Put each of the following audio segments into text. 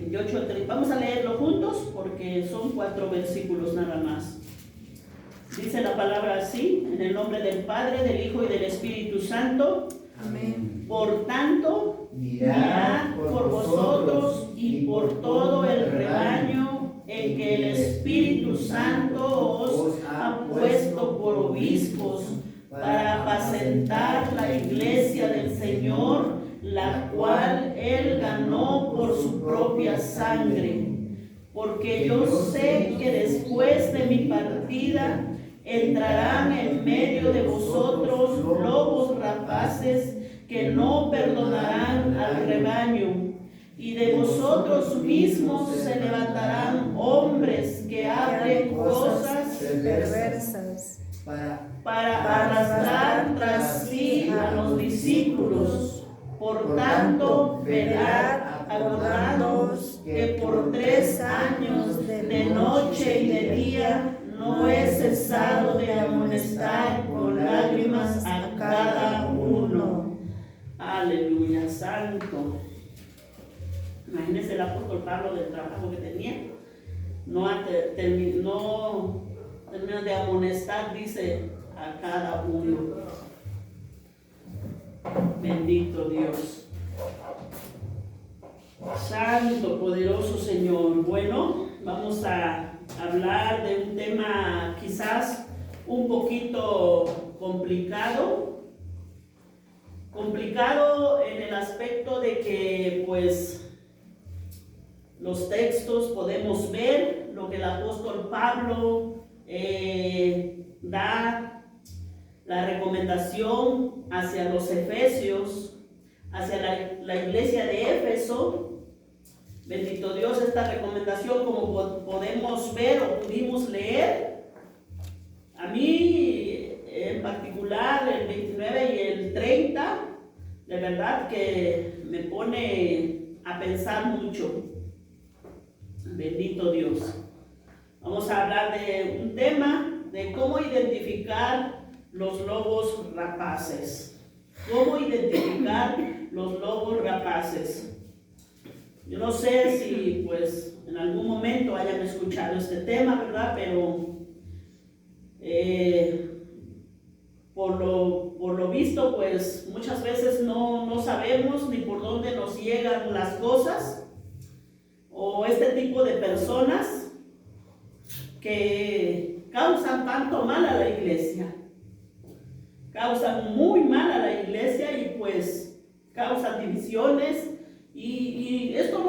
28 al 30. Vamos a leerlo juntos porque son 4 versículos nada más. Dice la palabra así, en el nombre del Padre, del Hijo y del Espíritu Santo. Amén. Por tanto, mirad por vosotros y por todo el rebaño en que el Espíritu Santo os ha puesto por obispos para apacentar la iglesia del Señor, la cual Él ganó por su propia sangre. Porque yo sé que después de mi partida entrarán en medio de vosotros lobos rapaces que no perdonarán al rebaño, y de vosotros mismos se levantarán hombres que hablen cosas perversas para arrastrar tras sí a los discípulos. Por tanto, velad, acordándoos que por 3 años de noche y de día no he cesado de amonestar con lágrimas a cada uno. Aleluya, santo. Imagínense el apóstol Pablo del trabajo que tenía. No terminó de amonestar, dice, a cada uno. Bendito Dios. Santo, poderoso Señor. Bueno, vamos a hablar de un tema quizás un poquito complicado en el aspecto de que pues los textos podemos ver lo que el apóstol Pablo da la recomendación hacia los efesios, hacia la iglesia de Éfeso. Bendito Dios, esta recomendación, como podemos ver o pudimos leer, a mí en particular el 29 y el 30, de verdad que me pone a pensar mucho. Bendito Dios. Vamos a hablar de un tema de cómo identificar los lobos rapaces. ¿Cómo identificar los lobos rapaces? Yo no sé si pues en algún momento hayan escuchado este tema, ¿verdad? Pero por lo visto, pues muchas veces no sabemos ni por dónde nos llegan las cosas, o este tipo de personas que causan tanto mal a la iglesia, causan muy mal a la iglesia y pues causan divisiones. Y esto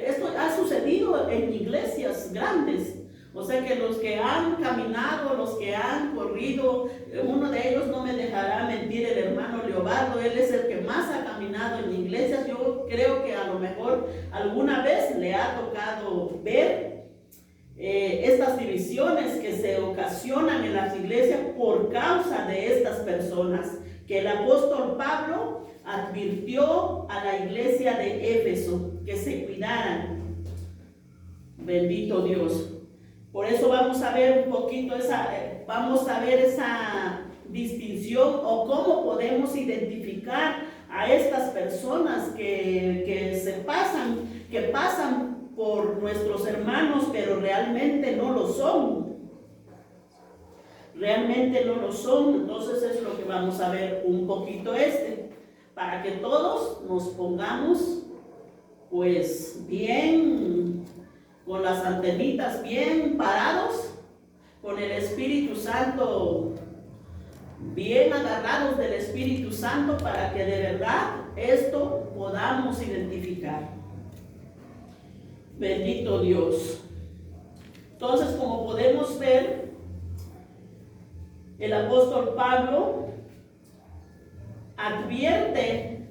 esto ha sucedido en iglesias grandes. O sea que los que han caminado, los que han corrido, uno de ellos no me dejará mentir, el hermano Leobardo, él es el que más ha caminado en iglesias. Yo creo que a lo mejor alguna vez le ha tocado ver estas divisiones que se ocasionan en las iglesias por causa de estas personas, que el apóstol Pablo advirtió a la iglesia de Éfeso que se cuidaran. Bendito Dios. Por eso vamos a ver un poquito esa distinción, o cómo podemos identificar a estas personas que pasan por nuestros hermanos, pero realmente no lo son. Realmente no lo son. Entonces es lo que vamos a ver un poquito para que todos nos pongamos pues bien, con las antenitas bien parados, con el Espíritu Santo bien agarrados del Espíritu Santo, para que de verdad esto podamos identificar. Bendito Dios. Entonces, como podemos ver, el apóstol Pablo advierte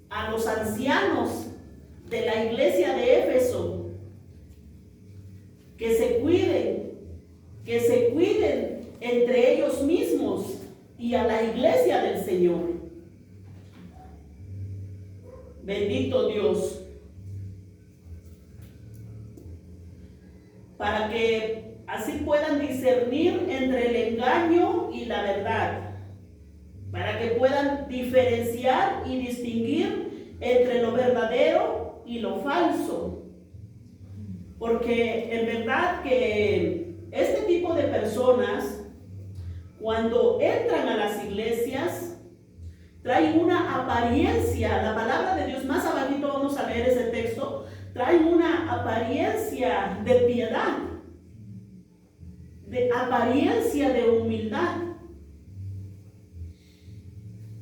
a los ancianos de la iglesia de Éfeso que se cuiden entre ellos mismos y a la iglesia del Señor. Bendito Dios. Para que así puedan discernir entre el engaño y la verdad, para que puedan diferenciar y distinguir entre lo verdadero verdadero y lo falso. Porque en verdad que este tipo de personas, cuando entran a las iglesias, traen una apariencia. La palabra de Dios, más abajito vamos a leer ese texto, traen una apariencia de piedad, de apariencia de humildad.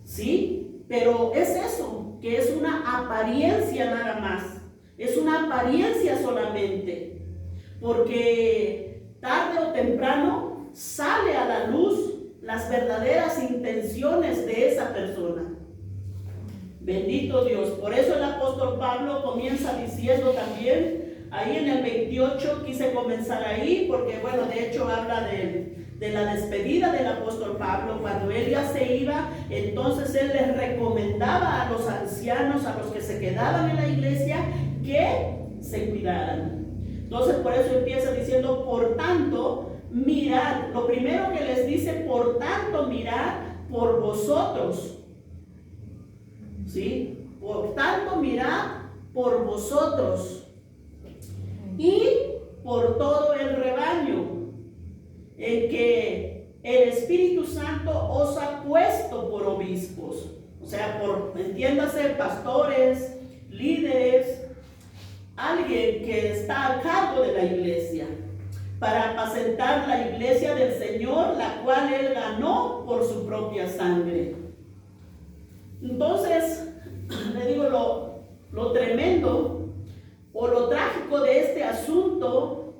¿Sí? Pero es eso, que es una apariencia nada más. Es una apariencia solamente. Porque tarde o temprano sale a la luz las verdaderas intenciones de esa persona. Bendito Dios. Por eso el apóstol Pablo comienza diciendo también, ahí en el 28, quise comenzar ahí, porque bueno, de hecho habla de la despedida del apóstol Pablo. Cuando él ya se iba, entonces él les recomendaba a los ancianos, a los que se quedaban en la iglesia, que se cuidaran. Entonces por eso empieza diciendo, por tanto, mirad. Lo primero que les dice, por tanto, mirad por vosotros. ¿Sí? Por tanto, mirad por vosotros y por todo el rebaño en que el Espíritu Santo os ha puesto por obispos. O sea, entiéndase, pastores, líderes, alguien que está a cargo de la iglesia, para apacentar la iglesia del Señor, la cual Él ganó por su propia sangre. Entonces, le digo, lo tremendo o lo trágico de este asunto,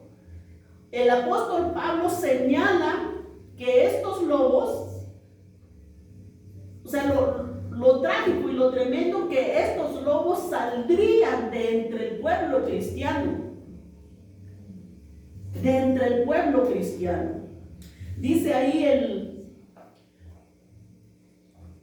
el apóstol Pablo señala que estos lobos, o sea, lo trágico y lo tremendo, que estos lobos saldrían de entre el pueblo cristiano. De entre el pueblo cristiano. Dice ahí el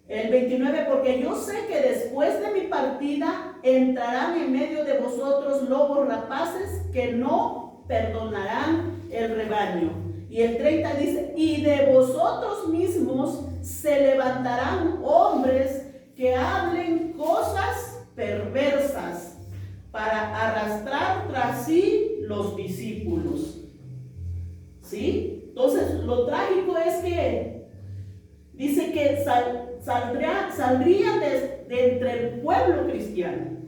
29, porque yo sé que después de mi partida entrarán en medio de vosotros lobos rapaces que no perdonarán el rebaño. Y el 30 dice, y de vosotros mismos se levantarán hombres que hablen cosas perversas para arrastrar tras sí los discípulos. ¿Sí? Entonces, lo trágico es que dice que saldrían de entre el pueblo cristiano,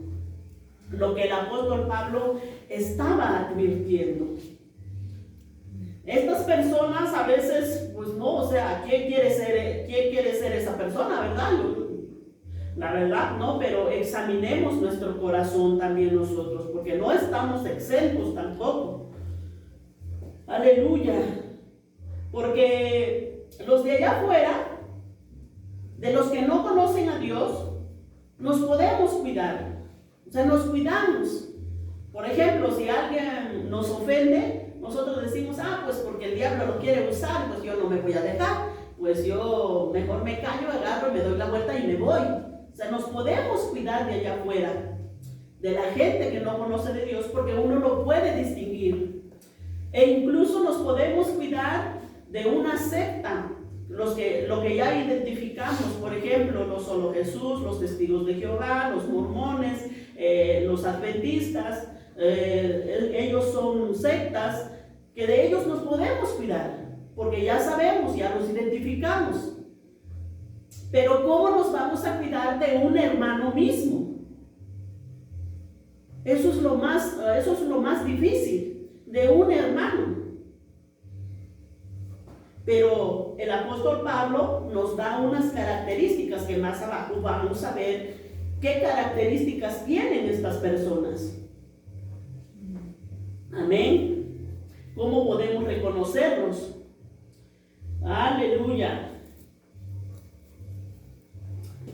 lo que el apóstol Pablo estaba advirtiendo. Estas personas a veces, pues no, o sea, ¿quién quiere ser esa persona, verdad? La verdad, no, pero examinemos nuestro corazón también nosotros, porque no estamos exentos tampoco. Aleluya. Porque los de allá afuera, de los que no conocen a Dios, nos podemos cuidar. O sea, nos cuidamos. Por ejemplo, si alguien nos ofende, nosotros decimos, pues porque el diablo lo quiere usar, pues yo no me voy a dejar. Pues yo mejor me callo, agarro, me doy la vuelta y me voy. O sea, nos podemos cuidar de allá afuera, de la gente que no conoce de Dios, porque uno lo puede distinguir. E incluso nos podemos cuidar de una secta, lo que ya identificamos, por ejemplo, los Solo Jesús, los Testigos de Jehová, los mormones, los adventistas, ellos son sectas, que de ellos nos podemos cuidar, porque ya sabemos, ya los identificamos. Pero ¿cómo nos vamos a cuidar de un hermano mismo? Eso es lo más difícil, de un hermano. Pero el apóstol Pablo nos da unas características que más abajo vamos a ver qué características tienen estas personas. Amén. ¿Cómo podemos reconocerlos? Aleluya.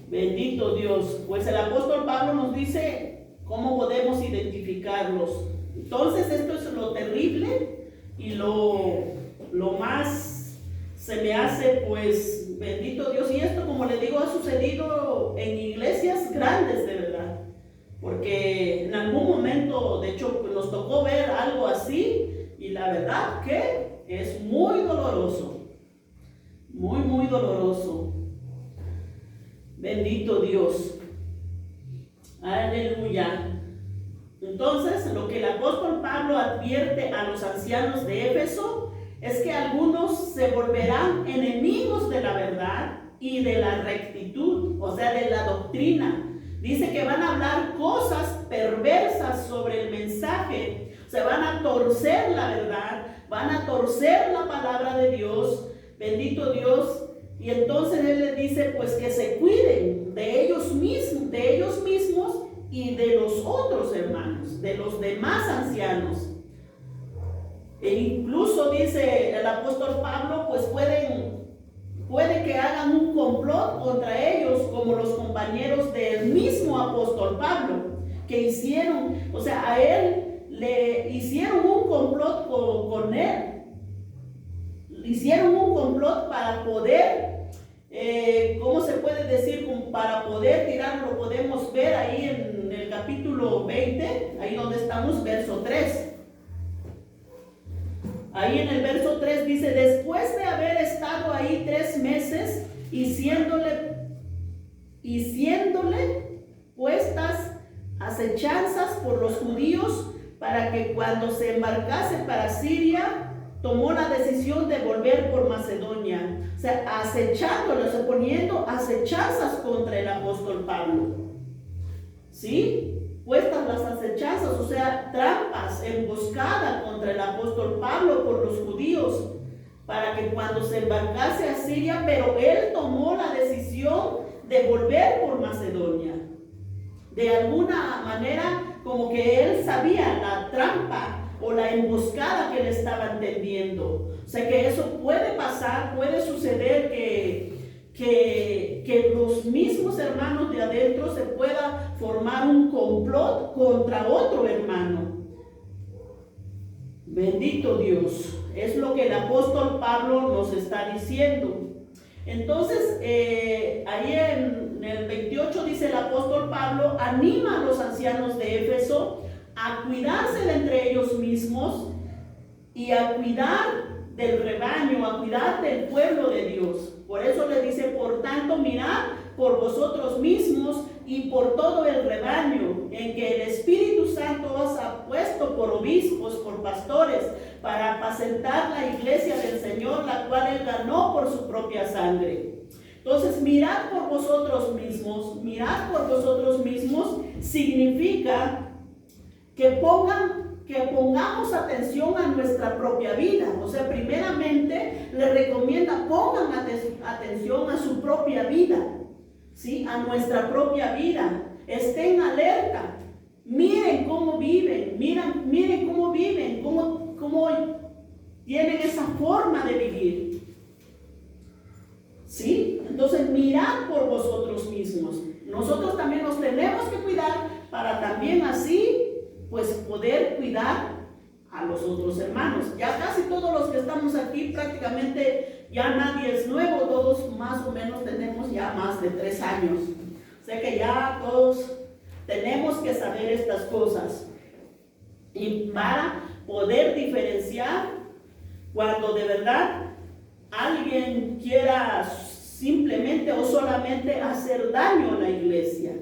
Bendito Dios. Pues el apóstol Pablo nos dice cómo podemos identificarlos. Entonces esto es lo terrible y lo más se me hace, pues, bendito Dios. Y esto, como le digo, ha sucedido en iglesias grandes, de verdad. Porque en algún momento, de hecho, nos tocó ver algo así. Y la verdad que es muy doloroso. Muy, muy doloroso. Bendito Dios. Aleluya. Entonces, lo que el apóstol Pablo advierte a los ancianos de Éfeso es que algunos se volverán enemigos de la verdad y de la rectitud, o sea, de la doctrina. Dice que van a hablar cosas perversas sobre el mensaje, se van a torcer la verdad, van a torcer la palabra de Dios, bendito Dios. Y entonces él les dice pues que se cuiden de ellos mismos y de los otros hermanos, de los demás ancianos. E incluso dice el apóstol Pablo, pues puede que hagan un complot contra ellos, como los compañeros del mismo apóstol Pablo, que hicieron, o sea, a él le hicieron un complot con él. Hicieron un complot para poder, ¿cómo se puede decir? Para poder tirarlo. Lo podemos ver ahí en el capítulo 20, ahí donde estamos, verso 3. Ahí en el verso 3 dice: después de haber estado ahí 3 meses y siéndole puestas acechanzas por los judíos para que cuando se embarcase para Siria, tomó la decisión de volver por Macedonia. O sea, acechándole, o sea, poniendo acechanzas contra el apóstol Pablo. ¿Sí? Puestas las acechanzas, o sea, trampas, emboscada contra el apóstol Pablo por los judíos, para que cuando se embarcase a Siria, pero él tomó la decisión de volver por Macedonia. De alguna manera, como que él sabía la trampa o la emboscada que le estaban tendiendo. O sea que eso puede pasar, puede suceder que los mismos hermanos de adentro se pueda formar un complot contra otro hermano. Bendito Dios, es lo que el apóstol Pablo nos está diciendo. Entonces, ahí en el 28 dice el apóstol Pablo, anima a los ancianos de Éfeso a cuidarse entre ellos mismos y a cuidar del rebaño, a cuidar del pueblo de Dios. Por eso le dice: por tanto, mirad por vosotros mismos y por todo el rebaño, en que el Espíritu Santo os ha puesto por obispos, por pastores, para apacentar la iglesia del Señor, la cual él ganó por su propia sangre. Entonces, mirad por vosotros mismos significa que pongamos atención a nuestra propia vida. O sea, primeramente le recomienda: pongan atención a su propia vida, ¿sí? A nuestra propia vida. Estén alerta. Miren cómo viven, miren cómo viven, cómo tienen esa forma de vivir, ¿sí? Entonces, mirad por vosotros mismos. Nosotros también nos tenemos que cuidar para también así pues poder cuidar a los otros hermanos. Ya casi todos los que estamos aquí, prácticamente ya nadie es nuevo, todos más o menos tenemos ya más de 3 años. O sea que ya todos tenemos que saber estas cosas. Y para poder diferenciar cuando de verdad alguien quiera simplemente o solamente hacer daño a la iglesia.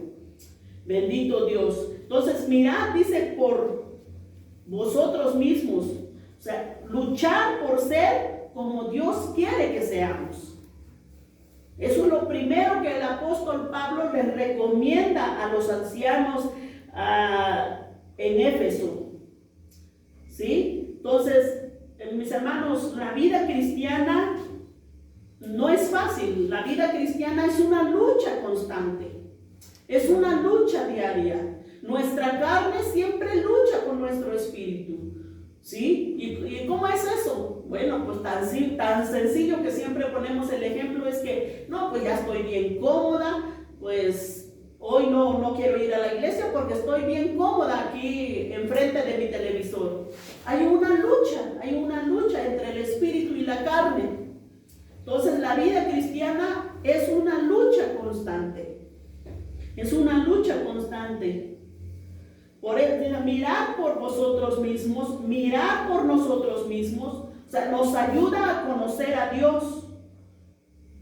Bendito Dios. Entonces, mirad, dice, por vosotros mismos. O sea, luchar por ser como Dios quiere que seamos. Eso es lo primero que el apóstol Pablo les recomienda a los ancianos en Éfeso. ¿Sí? Entonces, mis hermanos, la vida cristiana no es fácil. La vida cristiana es una lucha constante. Es una lucha diaria. Nuestra carne siempre lucha con nuestro espíritu, ¿sí? ¿Y cómo es eso? Bueno, pues tan sencillo que siempre ponemos el ejemplo es que, no, pues ya estoy bien cómoda, pues hoy no quiero ir a la iglesia porque estoy bien cómoda aquí enfrente de mi televisor. Hay una lucha entre el espíritu y la carne. Entonces, la vida cristiana es una lucha constante. Es una lucha constante. Por eso, mirad por vosotros mismos, mirad por nosotros mismos. O sea, nos ayuda a conocer a Dios.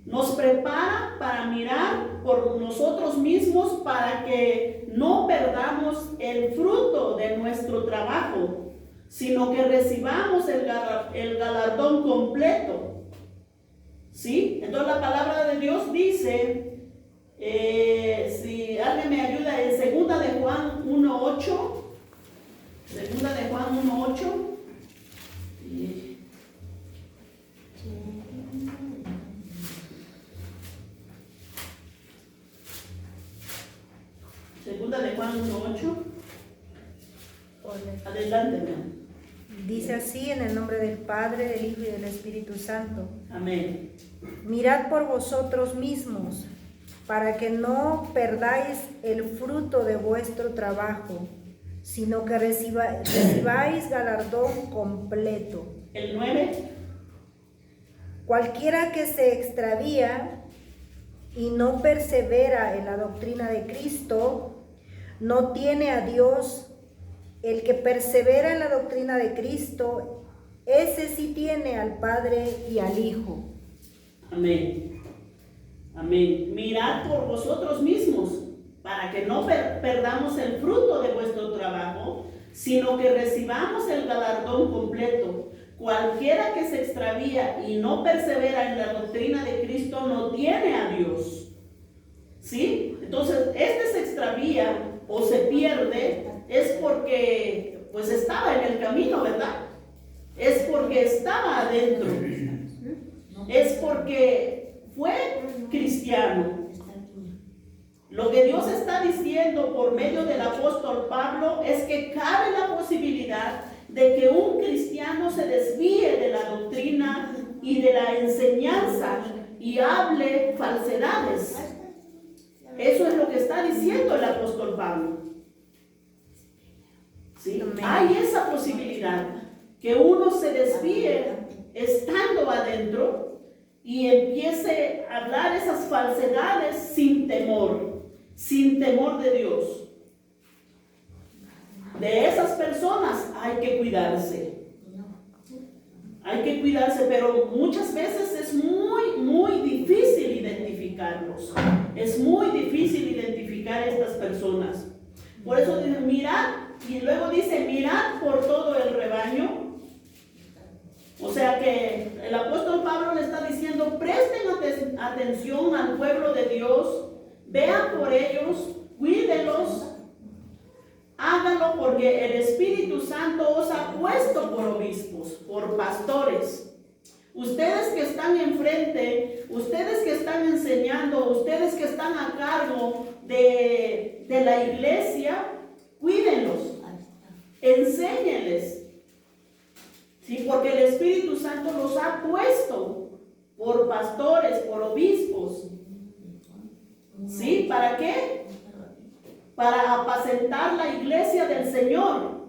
Nos prepara para mirar por nosotros mismos para que no perdamos el fruto de nuestro trabajo, sino que recibamos el galardón completo. ¿Sí? Entonces la palabra de Dios dice, si alguien me ayuda, en 2 de Juan 1:8, 2 de Juan 1:8, Segunda de Juan 1:8. Adelante, mi amor. Dice así, en el nombre del Padre, del Hijo y del Espíritu Santo. Amén. Mirad por vosotros mismos, para que no perdáis el fruto de vuestro trabajo, sino que recibáis galardón completo. El 9. Cualquiera que se extravía y no persevera en la doctrina de Cristo, no tiene a Dios. El que persevera en la doctrina de Cristo, ese sí tiene al Padre y al Hijo. Amén. Amén. Mirad por vosotros mismos, para que no perdamos el fruto de vuestro trabajo, sino que recibamos el galardón completo. Cualquiera que se extravía y no persevera en la doctrina de Cristo no tiene a Dios. ¿Sí? Entonces, se extravía o se pierde es porque pues estaba en el camino, ¿verdad? Es porque estaba adentro. Es porque fue cristiano. Lo que Dios está diciendo por medio del apóstol Pablo es que cabe la posibilidad de que un cristiano se desvíe de la doctrina y de la enseñanza y hable falsedades. Eso es lo que está diciendo el apóstol Pablo. ¿Sí? Hay esa posibilidad, que uno se desvíe estando adentro y empiece a hablar esas falsedades sin temor de Dios. De esas personas hay que cuidarse. Hay que cuidarse, pero muchas veces es muy difícil identificarlos. Es muy difícil identificar a estas personas. Por eso dice, mirad, y luego dice, mirad por todo el rebaño. O sea que el apóstol Pablo le está diciendo, presten atención al pueblo de Dios, vean por ellos, cuídenlos, háganlo porque el Espíritu Santo os ha puesto por obispos, por pastores. Ustedes que están enfrente, ustedes que están enseñando, ustedes que están a cargo de la iglesia, cuídenlos, enséñenles. Sí, porque el Espíritu Santo los ha puesto por pastores, por obispos. ¿Sí? ¿Para qué? Para apacentar la iglesia del Señor.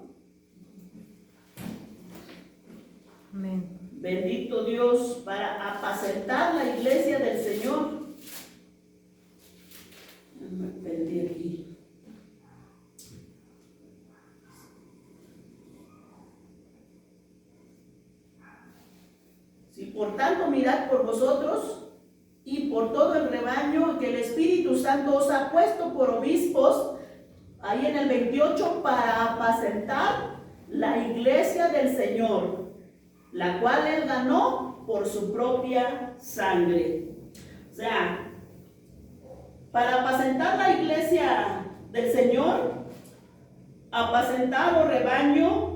Amén. Bendito Dios, para apacentar la iglesia del Señor. Me perdí aquí. Sí, por tanto, mirad por vosotros y por todo el rebaño que el Espíritu Santo os ha puesto por obispos, ahí en el 28, para apacentar la iglesia del Señor, la cual Él ganó por su propia sangre. O sea, para apacentar la iglesia del Señor, apacentar o rebaño,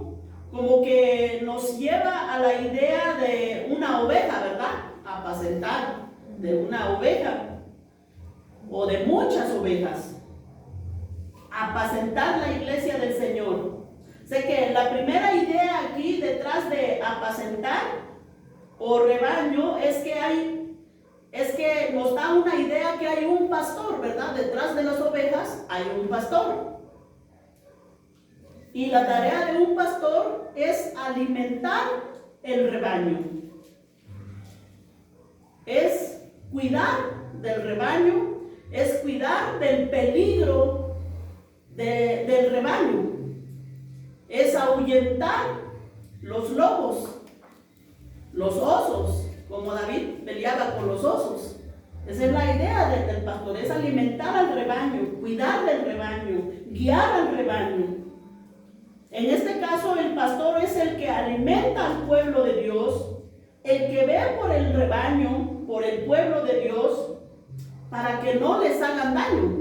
como que nos lleva a la idea de una oveja, ¿verdad? Apacentar de una oveja o de muchas ovejas. Apacentar la iglesia del Señor. Sé que la primera idea aquí detrás de apacentar o rebaño es que nos da una idea que hay un pastor, ¿verdad? Detrás de las ovejas hay un pastor. Y la tarea de un pastor es alimentar el rebaño. Es cuidar del rebaño, es cuidar del peligro del rebaño. Es ahuyentar los lobos, los osos, como David peleaba con los osos. Esa es la idea del pastor, es alimentar al rebaño, cuidar del rebaño, guiar al rebaño. En este caso, el pastor es el que alimenta al pueblo de Dios, el que ve por el rebaño, por el pueblo de Dios, para que no les hagan daño.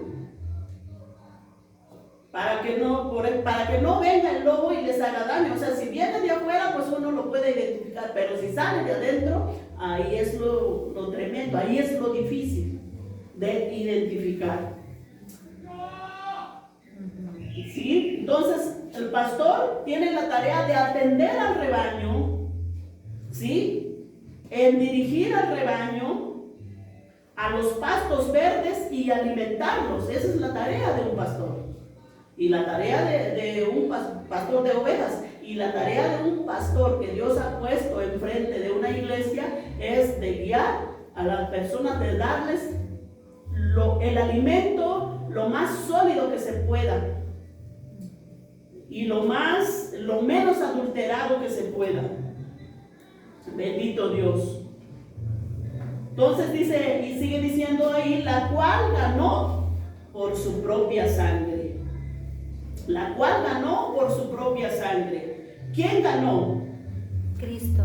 Para que no venga el lobo y les haga daño. O sea, si viene de afuera, pues uno lo puede identificar, pero si sale de adentro, ahí es lo tremendo, ahí es lo difícil de identificar. ¿Sí? Entonces, el pastor tiene la tarea de atender al rebaño, ¿sí? En dirigir al rebaño a los pastos verdes y alimentarlos. Esa es la tarea de un pastor. Y la tarea de un pastor de ovejas y la tarea de un pastor que Dios ha puesto enfrente de una iglesia es de guiar a las personas, de darles el alimento lo más sólido que se pueda y lo menos adulterado que se pueda. Bendito Dios. Entonces dice, y sigue diciendo ahí, la cual ganó por su propia sangre. La cual ganó por su propia sangre. ¿Quién ganó? Cristo.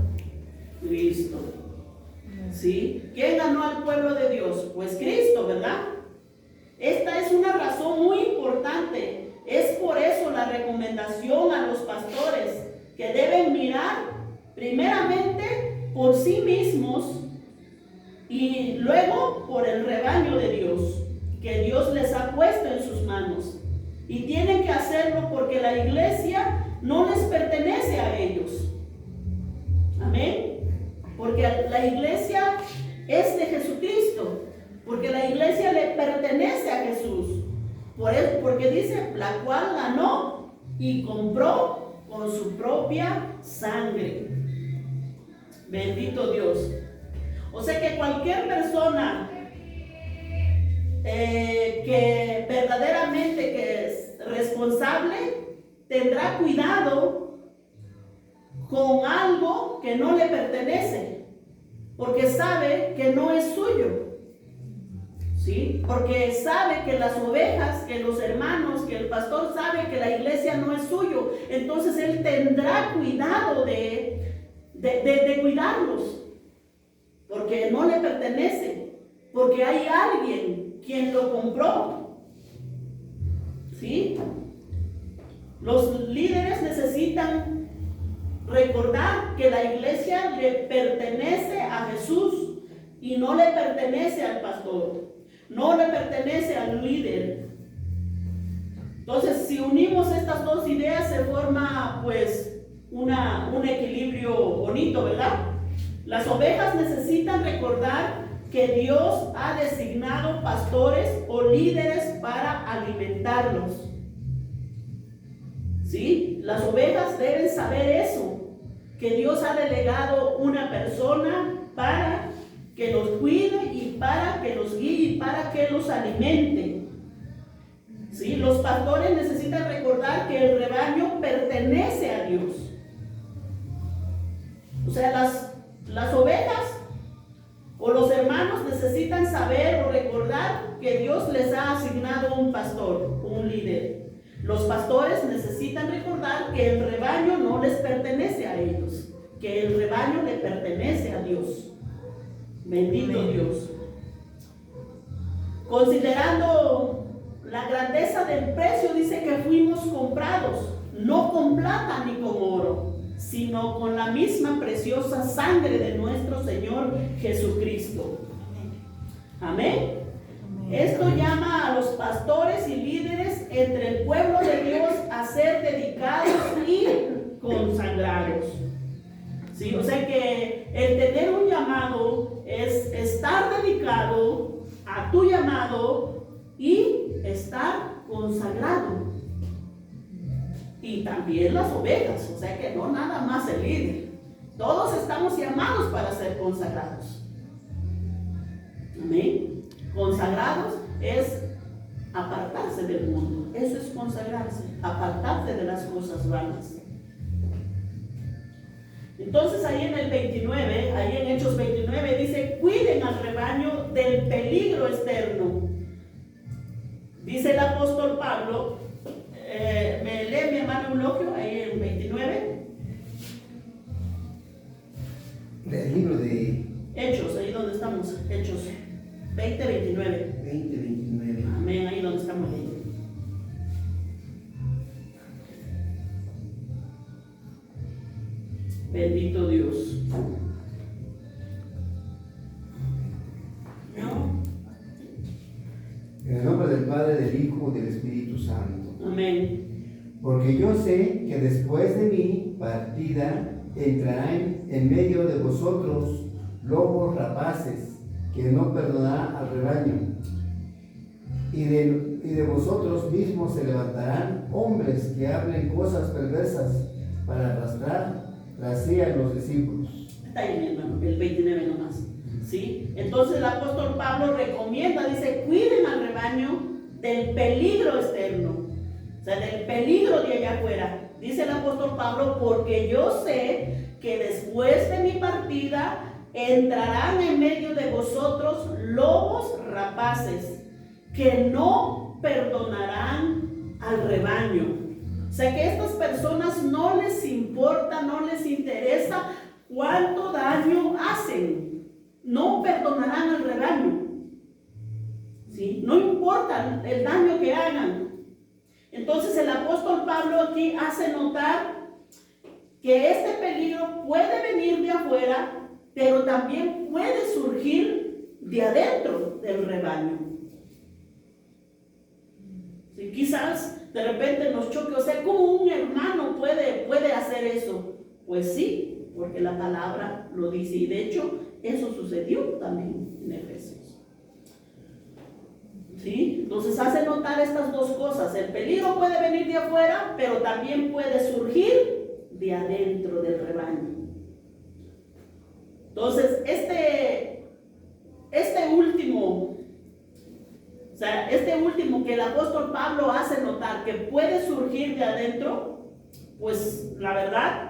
Cristo. ¿Sí? ¿Quién ganó al pueblo de Dios? Pues Cristo, ¿verdad? Esta es una razón muy importante. Es por eso la recomendación a los pastores que deben mirar primeramente por sí mismos y luego por el rebaño de Dios, que Dios les ha puesto en sus manos. Y tienen que hacerlo porque la iglesia no les pertenece a ellos. Amén. Porque la iglesia es de Jesucristo. Porque la iglesia le pertenece a Jesús. Porque dice, la cual ganó y compró con su propia sangre. Bendito Dios. O sea que cualquier persona que verdaderamente que es responsable tendrá cuidado con algo que no le pertenece, porque sabe que no es suyo, ¿sí? Porque sabe que las ovejas, que los hermanos, que el pastor sabe que la iglesia no es suyo, entonces él tendrá cuidado de cuidarlos, porque no le pertenece, porque hay alguien quien lo compró. ¿Sí? Los líderes necesitan recordar que la iglesia le pertenece a Jesús y no le pertenece al pastor, no le pertenece al líder. Entonces, si unimos estas dos ideas, se forma pues un equilibrio bonito, ¿verdad? Las ovejas necesitan recordar que Dios ha designado pastores o líderes para alimentarlos. ¿Sí? Las ovejas deben saber eso, que Dios ha delegado una persona para que los cuide y para que los guíe y para que los alimente. ¿Sí? Los pastores necesitan recordar que el rebaño pertenece a Dios. O sea, las ovejas o los hermanos necesitan saber o recordar que Dios les ha asignado un pastor, un líder. Los pastores necesitan recordar que el rebaño no les pertenece a ellos, que el rebaño le pertenece a Dios. Bendito Dios. Considerando la grandeza del precio, dice que fuimos comprados, no con plata ni con oro, sino con la misma preciosa sangre de nuestro Señor Jesucristo. Amén. Esto llama a los pastores y líderes entre el pueblo de Dios a ser dedicados y consagrados. ¿Sí? O sea que el tener un llamado es estar dedicado a tu llamado y estar consagrado. Y también las ovejas, o sea que no nada más el líder. Todos estamos llamados para ser consagrados. Amén. Consagrados es apartarse del mundo. Eso es consagrarse, apartarse de las cosas vanas. Entonces ahí en el 29, ahí en Hechos 29 dice, cuiden al rebaño del peligro externo. Dice el apóstol Pablo, me lee mi hermano Eulogio, ahí en 29. El libro de Hechos, ahí donde estamos, Hechos 20, 29. 29. Amén, ahí donde estamos leyendo. Bendito Dios. ¿No? En el nombre del Padre, del Hijo y del Espíritu Santo. Amén. Porque yo sé que después de mi partida entrarán en medio de vosotros lobos rapaces que no perdonarán al rebaño. Y de vosotros mismos se levantarán hombres que hablen cosas perversas para arrastrar tras sí a los discípulos. Está ahí, mi hermano, el 29 nomás. ¿Sí? Entonces el apóstol Pablo recomienda, dice, cuiden al rebaño del peligro externo, o sea, del peligro de allá afuera. Dice el apóstol Pablo, porque yo sé que después de mi partida entrarán en medio de vosotros lobos rapaces que no perdonarán al rebaño. O sea que a estas personas no les importa, no les interesa cuánto daño hacen. No perdonarán al rebaño. ¿Sí? No importa el daño que hagan. Entonces el apóstol Pablo aquí hace notar que este peligro puede venir de afuera, pero también puede surgir de adentro del rebaño. ¿Sí? Quizás de repente nos choque, o sea, ¿cómo un hermano puede hacer eso? Pues sí, porque la palabra lo dice, y de hecho eso sucedió también en Efesios. ¿Sí? Entonces hace notar estas dos cosas: el peligro puede venir de afuera, pero también puede surgir de adentro del rebaño. Entonces este último, o sea, este último que el apóstol Pablo hace notar que puede surgir de adentro, pues la verdad,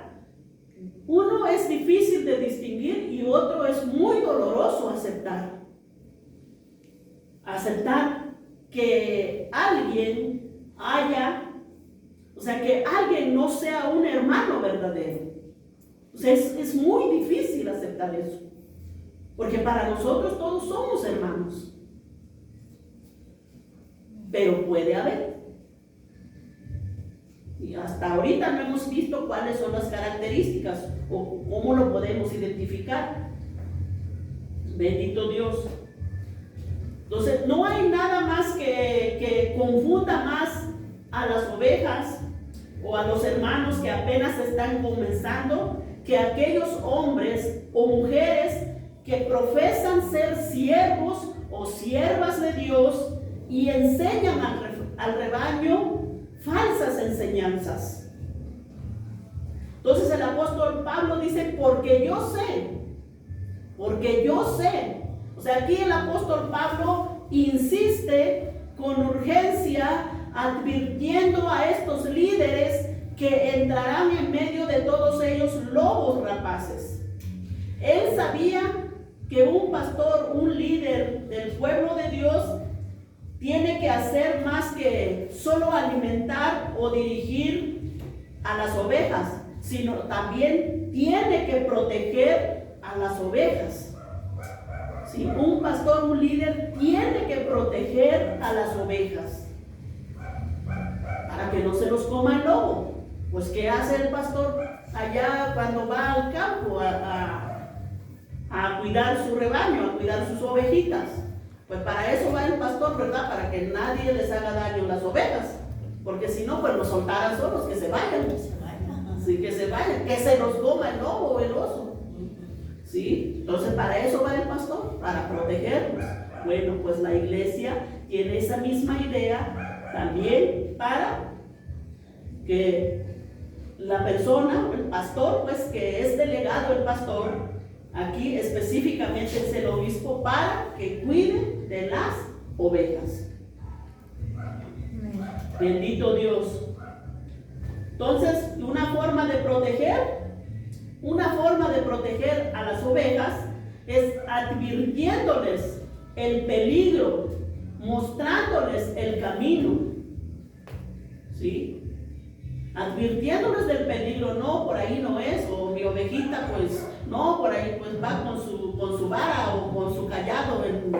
uno es difícil de distinguir y otro es muy doloroso aceptar. Aceptar que alguien que alguien no sea un hermano verdadero. O sea, es muy difícil aceptar eso. Porque para nosotros todos somos hermanos. Pero puede haber. Y hasta ahorita no hemos visto cuáles son las características o cómo lo podemos identificar. Bendito Dios. Entonces, no hay nada más que confunda más a las ovejas o a los hermanos que apenas están comenzando que aquellos hombres o mujeres que profesan ser siervos o siervas de Dios y enseñan al rebaño falsas enseñanzas. Entonces el apóstol Pablo dice, porque yo sé. O sea, aquí el apóstol Pablo insiste con urgencia, advirtiendo a estos líderes que entrarán en medio de todos ellos lobos rapaces. Él sabía que un pastor, un líder del pueblo de Dios, tiene que hacer más que solo alimentar o dirigir a las ovejas, sino también tiene que proteger a las ovejas. Sí, un pastor, un líder, tiene que proteger a las ovejas para que no se los coma el lobo. Pues, ¿qué hace el pastor allá cuando va al campo a cuidar su rebaño, a cuidar sus ovejitas? Pues para eso va el pastor, ¿verdad? Para que nadie les haga daño a las ovejas. Porque si no, pues los soltaran solos, que se vayan. Sí, que se vayan, que se los coma el lobo o el oso. ¿Sí? Entonces para eso va el pastor, para protegerlos. Bueno, pues la iglesia tiene esa misma idea también para que la persona, el pastor, pues que es delegado el pastor, aquí específicamente es el obispo, para que cuide de las ovejas. Bendito Dios. Entonces, una forma de proteger una forma de proteger a las ovejas es advirtiéndoles el peligro, mostrándoles el camino, ¿sí? Advirtiéndoles del peligro, no, por ahí no es, o mi ovejita, pues, no, por ahí pues va con su vara o con su callado. En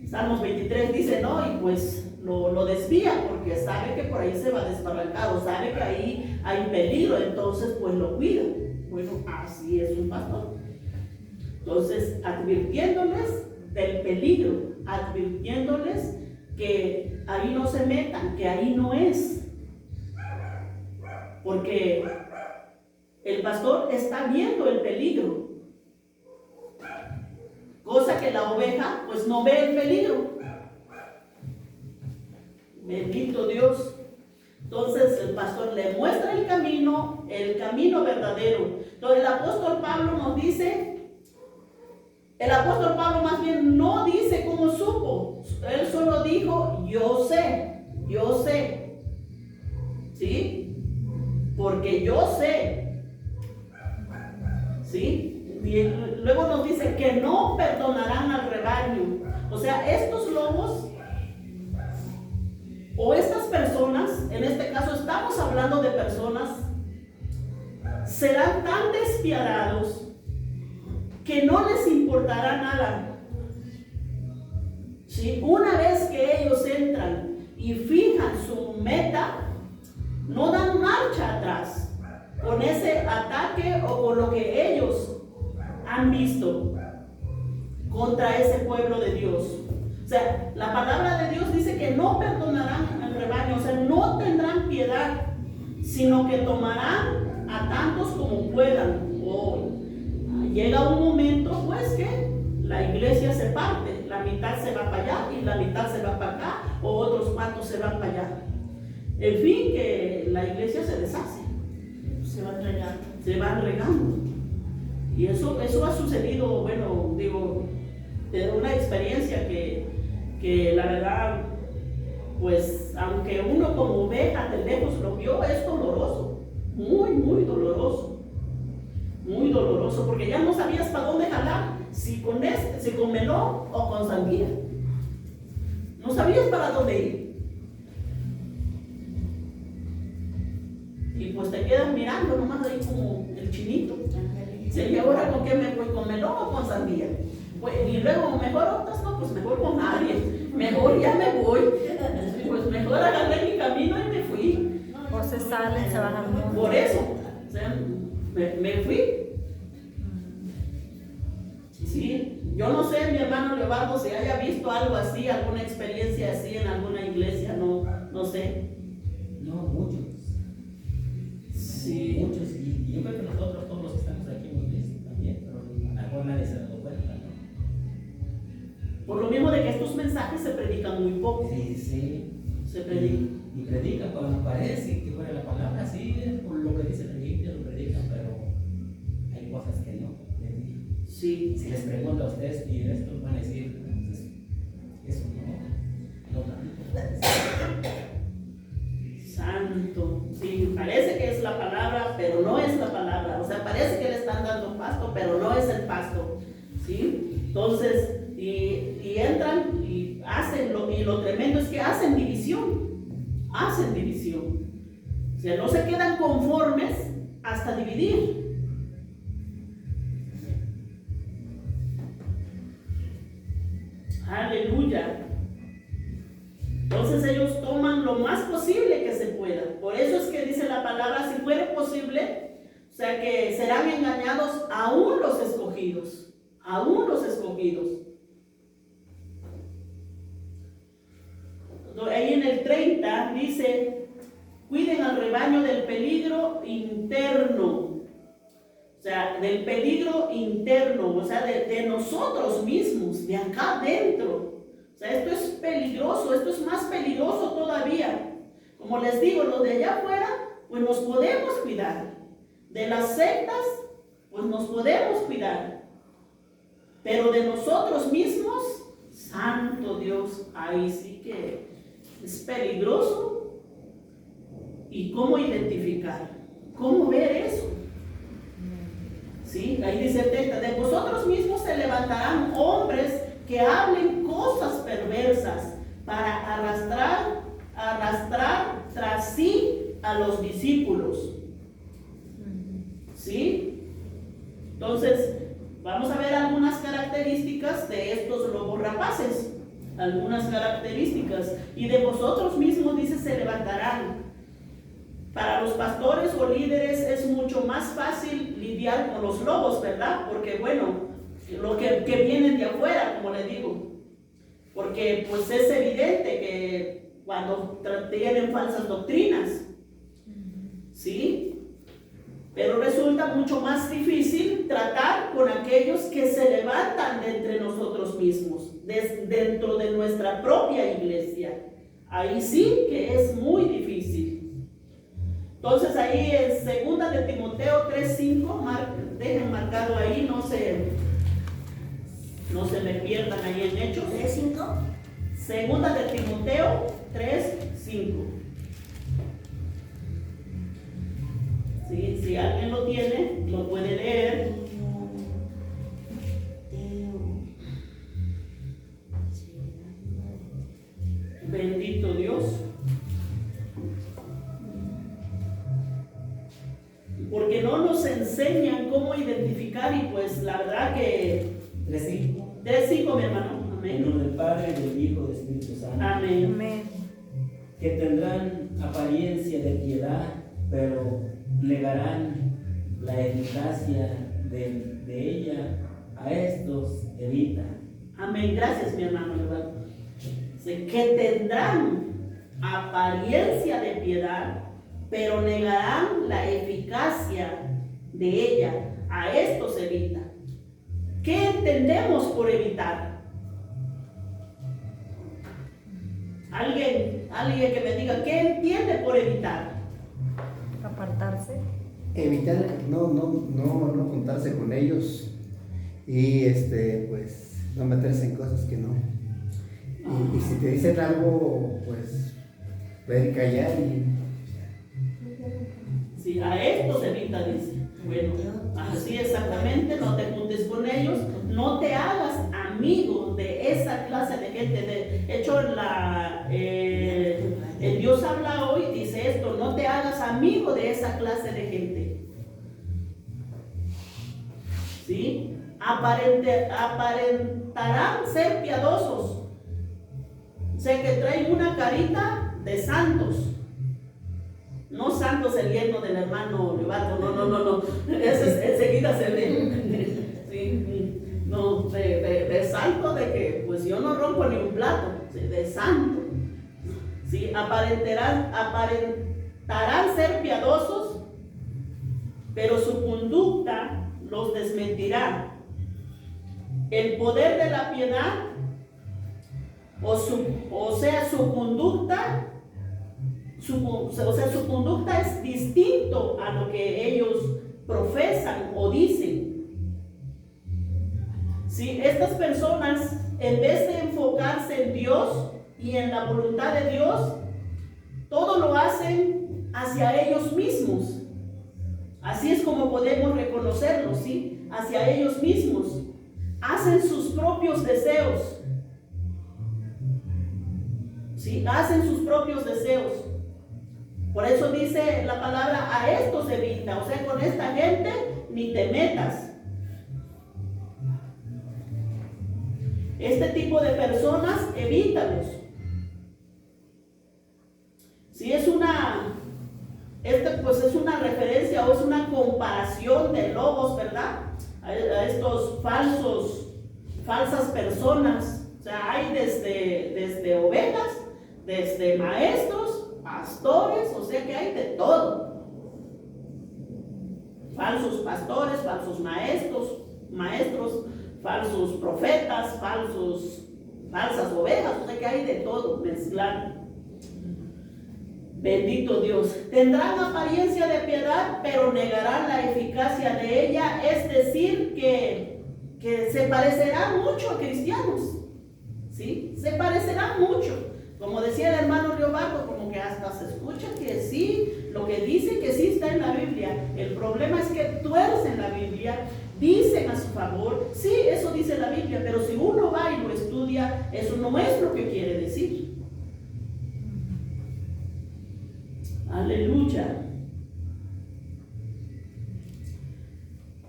Salmos 23 dice, no, y pues lo desvía porque sabe que por ahí se va a desbarrancar, o sabe que ahí hay peligro, entonces pues lo cuida. Bueno, así es un pastor. Entonces, advirtiéndoles del peligro, advirtiéndoles que ahí no se metan, que ahí no es. Porque el pastor está viendo el peligro, cosa que la oveja pues no ve el peligro. Bendito Dios. Entonces el pastor le muestra el camino verdadero. Entonces el apóstol Pablo nos dice, el apóstol Pablo más bien no dice cómo supo, él solo dijo, yo sé, ¿sí? Porque yo sé, ¿sí? Y luego nos dice que no perdonarán al rebaño. O sea, estos lobos o estas personas, en este caso estamos hablando de personas, serán tan despiadados que no les importará nada. ¿Sí? Una vez que ellos entran y fijan su meta, no dan marcha atrás con ese ataque o con lo que ellos han visto contra ese pueblo de Dios. O sea, la palabra de Dios dice que no perdonarán al rebaño, o sea, no tendrán piedad, sino que tomarán a tantos como puedan. Llega un momento, pues, que la iglesia se parte, la mitad se va para allá y la mitad se va para acá, o otros cuantos se van para allá. En fin, que la iglesia se deshace, se va regando. Y eso ha sucedido, bueno, digo, de una experiencia que la verdad, pues, aunque uno como oveja de lejos lo vio, es doloroso, muy, muy doloroso. Muy doloroso, porque ya no sabías para dónde jalar, si con melón o con sandía. No sabías para dónde ir. Y pues te quedas mirando nomás ahí como el chinito. ¿Sí? ¿Y ahora con qué me voy? ¿Con melón o con sandía? Pues, y luego mejor otras, no, pues mejor con nadie. Mejor ya me voy. Pues mejor agarré mi camino y me fui. O se salen, se van al mundo. Por eso, o sea, me fui. Sí, yo no sé, mi hermano Leobardo, si haya visto algo así, alguna experiencia así en alguna iglesia, no sé. No, muchos. Sí. Muchos. Y yo creo que nosotros, todos los que estamos aquí hemos visto también, pero a lo mejor nadie se ha dado cuenta, ¿no? Por lo mismo de que estos mensajes se predican muy poco. Sí. Se predican. Y predican cuando parece que fuera la palabra, sí, por lo que dice la Biblia, lo predican, pero hay cosas que no. Sí. Si les pregunto a ustedes y estos van a decir, pues, eso no tanto. Santo. Sí, parece que es la palabra, pero no es la palabra. O sea, parece que le están dando pasto, pero no es el pasto. ¿Sí? Entonces, y entran y hacen y lo tremendo es que hacen división. Hacen división. O sea, no se quedan conformes hasta dividir. Aleluya. Entonces ellos toman lo más posible que se pueda. Por eso es que dice la palabra, si fuere posible, o sea que serán engañados aún los escogidos. Aún los escogidos. Ahí en el 30 dice, cuiden al rebaño del peligro interno. O sea, del peligro interno, o sea, de nosotros mismos, de acá adentro. O sea, esto es peligroso, esto es más peligroso todavía. Como les digo, los de allá afuera, pues nos podemos cuidar. De las sectas, pues nos podemos cuidar. Pero de nosotros mismos, santo Dios, ahí sí que es peligroso. ¿Y cómo identificar? ¿Cómo ver eso? Sí, ahí dice el texto, de vosotros mismos se levantarán hombres que hablen cosas perversas para arrastrar tras sí a los discípulos. ¿Sí? Entonces, vamos a ver algunas características de estos lobos rapaces. Algunas características. Y de vosotros mismos, dice, se levantarán. Para los pastores o líderes es mucho más fácil lidiar con los lobos, ¿verdad? Porque, bueno, lo que vienen de afuera, como le digo. Porque, pues, es evidente que cuando tienen falsas doctrinas, ¿sí? Pero resulta mucho más difícil tratar con aquellos que se levantan de entre nosotros mismos, dentro de nuestra propia iglesia. Ahí sí que es muy difícil. Entonces ahí en 2 de Timoteo 3:5, dejen marcado ahí, no se me pierdan ahí en Hechos. 3:5. 2 de Timoteo 3:5. ¿Sí? Si alguien lo tiene, lo puede leer. Bendito Dios. Porque no nos enseñan cómo identificar, y pues la verdad que 3:5. 3:5, mi hermano. En Amén. nombre del Padre, del Hijo y del Espíritu Santo. Amén. Amén. Que tendrán apariencia de piedad, pero negarán la eficacia de ella. A estos evita. Amén. Gracias, mi hermano. ¿Verdad? Que tendrán apariencia de piedad, pero negarán la eficacia de ella. A estos evita. ¿Qué entendemos por evitar? Alguien que me diga, ¿qué entiende por evitar? Apartarse. Evitar no juntarse con ellos y pues no meterse en cosas que no. Y si te dicen algo, pues ver y callar y Sí, a estos evita, dice. Bueno, así exactamente, no te juntes con ellos, no te hagas amigo de esa clase de gente. De hecho, el Dios habla hoy, dice esto, no te hagas amigo de esa clase de gente. ¿Sí? Aparentarán ser piadosos. Sé que traen una carita de santos. No santos el yerno del hermano Leobardo, no. Ese enseguida se ve. Sí, no, de santo, de que pues yo no rompo ni un plato, ¿sí? De santo. Sí, aparentarán ser piadosos, pero su conducta los desmentirá. El poder de la piedad, o sea, su conducta es distinto a lo que ellos profesan o dicen. ¿Sí? Estas personas, en vez de enfocarse en Dios y en la voluntad de Dios, todo lo hacen hacia ellos mismos. Así es como podemos reconocerlo, ¿sí? Hacia ellos mismos. Hacen sus propios deseos. ¿Sí? Hacen sus propios deseos. Por eso dice la palabra, a estos evita. O sea, con esta gente ni te metas. Este tipo de personas, evítalos. Si es pues es una referencia o es una comparación de lobos, ¿verdad? A estos falsas personas. O sea, hay desde ovejas, desde maestros, pastores, o sea que hay de todo. Falsos pastores, falsos maestros, falsos profetas, falsas ovejas, o sea que hay de todo mezclado. Bendito Dios. Tendrán apariencia de piedad, pero negarán la eficacia de ella, es decir, que se parecerán mucho a cristianos. ¿Sí? Se parecerán mucho. Como decía el hermano Leobardo, como que hasta se escucha que sí, lo que dice que sí está en la Biblia. El problema es que tuercen la Biblia, dicen a su favor. Sí, eso dice la Biblia, pero si uno va y lo estudia, eso no es lo que quiere decir. Aleluya.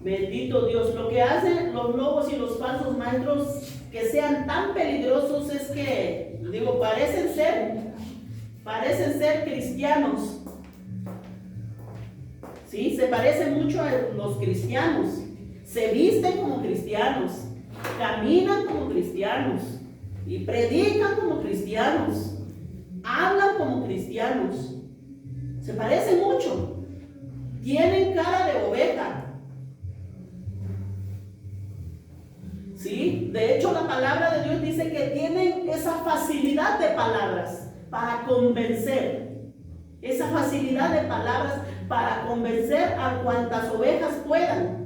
Bendito Dios. Lo que hacen los lobos y los falsos maestros que sean tan peligrosos es que, digo, parecen ser cristianos. ¿Sí? Se parecen mucho a los cristianos. Se visten como cristianos, caminan como cristianos y predican como cristianos, hablan como cristianos. Se parecen mucho. Tienen cara de oveja. ¿Sí? De hecho, la palabra de Dios dice que tienen esa facilidad de palabras para convencer. Esa facilidad de palabras para convencer a cuantas ovejas puedan.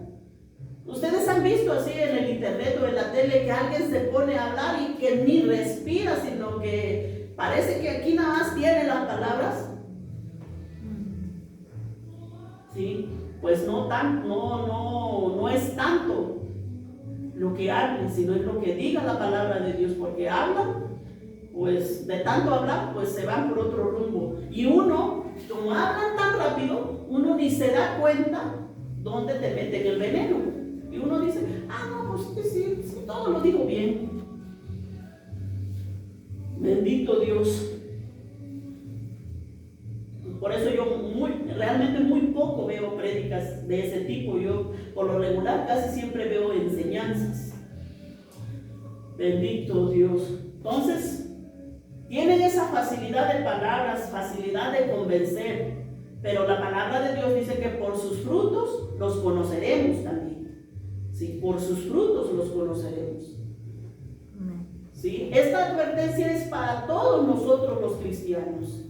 Ustedes han visto así en el internet o en la tele que alguien se pone a hablar y que ni respira, sino que parece que aquí nada más tiene las palabras. ¿Sí? Pues no es tanto lo que hable, sino es lo que diga la palabra de Dios, porque hablan, pues de tanto hablar, pues se van por otro rumbo. Y uno, como hablan tan rápido, uno ni se da cuenta dónde te meten el veneno. Y uno dice, no, pues sí, todo lo digo bien. Bendito Dios. Por eso yo realmente muy poco veo prédicas de ese tipo. Yo por lo regular casi siempre veo enseñanzas. Bendito Dios. Entonces, tienen esa facilidad de palabras, facilidad de convencer. Pero la palabra de Dios dice que por sus frutos los conoceremos también. Sí, por sus frutos los conoceremos. ¿Sí? Esta advertencia es para todos nosotros los cristianos.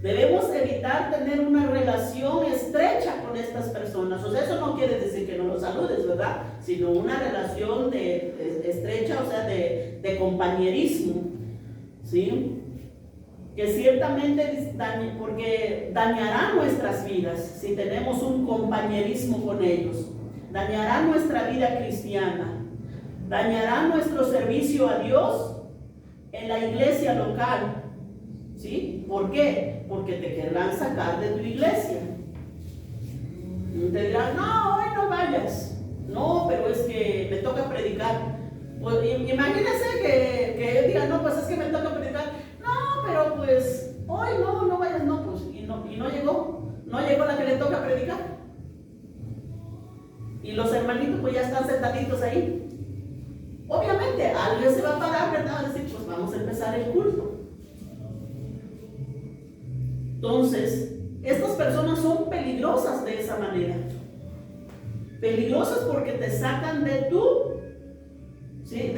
Debemos evitar tener una relación estrecha con estas personas. O sea, eso no quiere decir que no los saludes, ¿verdad? Sino una relación estrecha, o sea, de compañerismo. ¿Sí? Que ciertamente porque dañará nuestras vidas si tenemos un compañerismo con ellos. Dañará nuestra vida cristiana. Dañará nuestro servicio a Dios en la iglesia local. ¿Sí? ¿Por qué? Porque te querrán sacar de tu iglesia. Te dirán, no, hoy no vayas. No, pero es que me toca predicar. Pues, imagínense que digan, no, pues es que me toca predicar. No, pero pues hoy no vayas, no, pues. Y no llegó la que le toca predicar. Y los hermanitos pues ya están sentaditos ahí. Obviamente alguien se va a parar, ¿verdad? A decir, pues vamos a empezar el culto. Entonces, estas personas son peligrosas de esa manera. Peligrosas porque te sacan de ¿sí?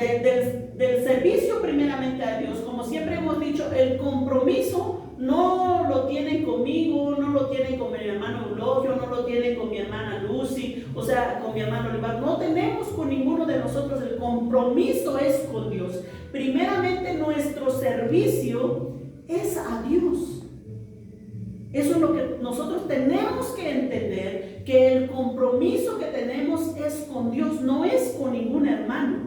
del servicio primeramente a Dios. Como siempre hemos dicho, el compromiso no lo tienen conmigo, no lo tienen con mi hermano Eulogio, no lo tienen con mi hermana Lucy, o sea, con mi hermano Olivar. No tenemos con ninguno de nosotros. El compromiso es con Dios. Primeramente nuestro servicio es a Dios. Eso es lo que nosotros tenemos que entender, que el compromiso que tenemos es con Dios, no es con ningún hermano.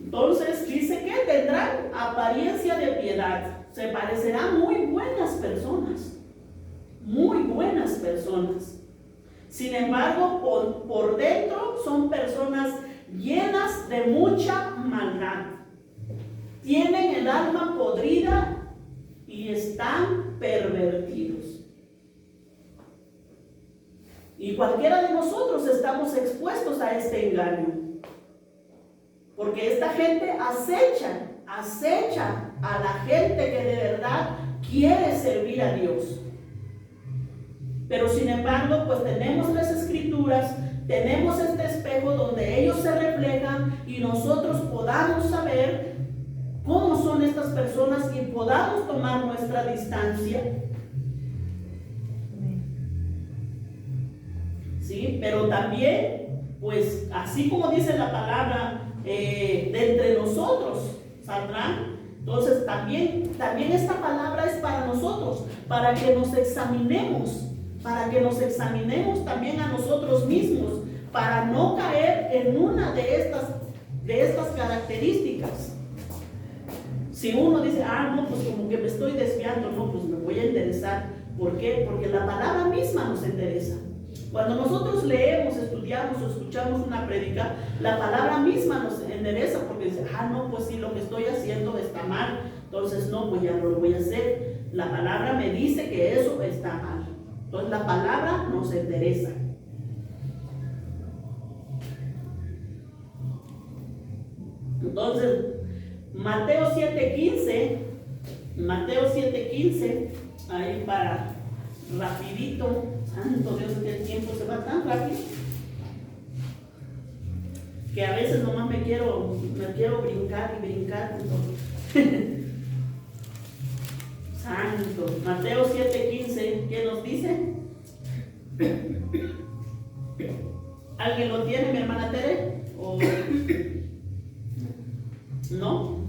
Entonces dice que tendrán apariencia de piedad, se parecerán muy buenas personas, muy buenas personas. Sin embargo, por dentro son personas llenas de mucha maldad. Tienen el alma podrida y están pervertidos. Y cualquiera de nosotros estamos expuestos a este engaño. Porque esta gente acecha a la gente que de verdad quiere servir a Dios. Pero sin embargo, pues tenemos las escrituras, tenemos este espejo donde ellos se reflejan y nosotros podamos saber cómo son estas personas y podamos tomar nuestra distancia. ¿Sí? Pero también, pues así como dice la palabra, de entre nosotros saldrán Entonces también esta palabra es para nosotros, para que nos examinemos también a nosotros mismos, para no caer en una de estas características. Si uno dice, no, pues como que me estoy desviando, no, pues me voy a enderezar. ¿Por qué? Porque la palabra misma nos endereza. Cuando nosotros leemos, estudiamos o escuchamos una prédica, la palabra misma nos endereza, porque dice, no, pues sí, lo que estoy haciendo está mal, entonces no, pues ya no lo voy a hacer. La palabra me dice que eso está mal. Entonces la palabra nos endereza. Entonces, Mateo 7:15, ahí para rapidito, santo Dios, que el tiempo se va tan rápido, que a veces nomás me quiero brincar y brincar. Santo, Mateo 7:15, ¿qué nos dice? ¿Alguien lo tiene, mi hermana Tere? ¿O no?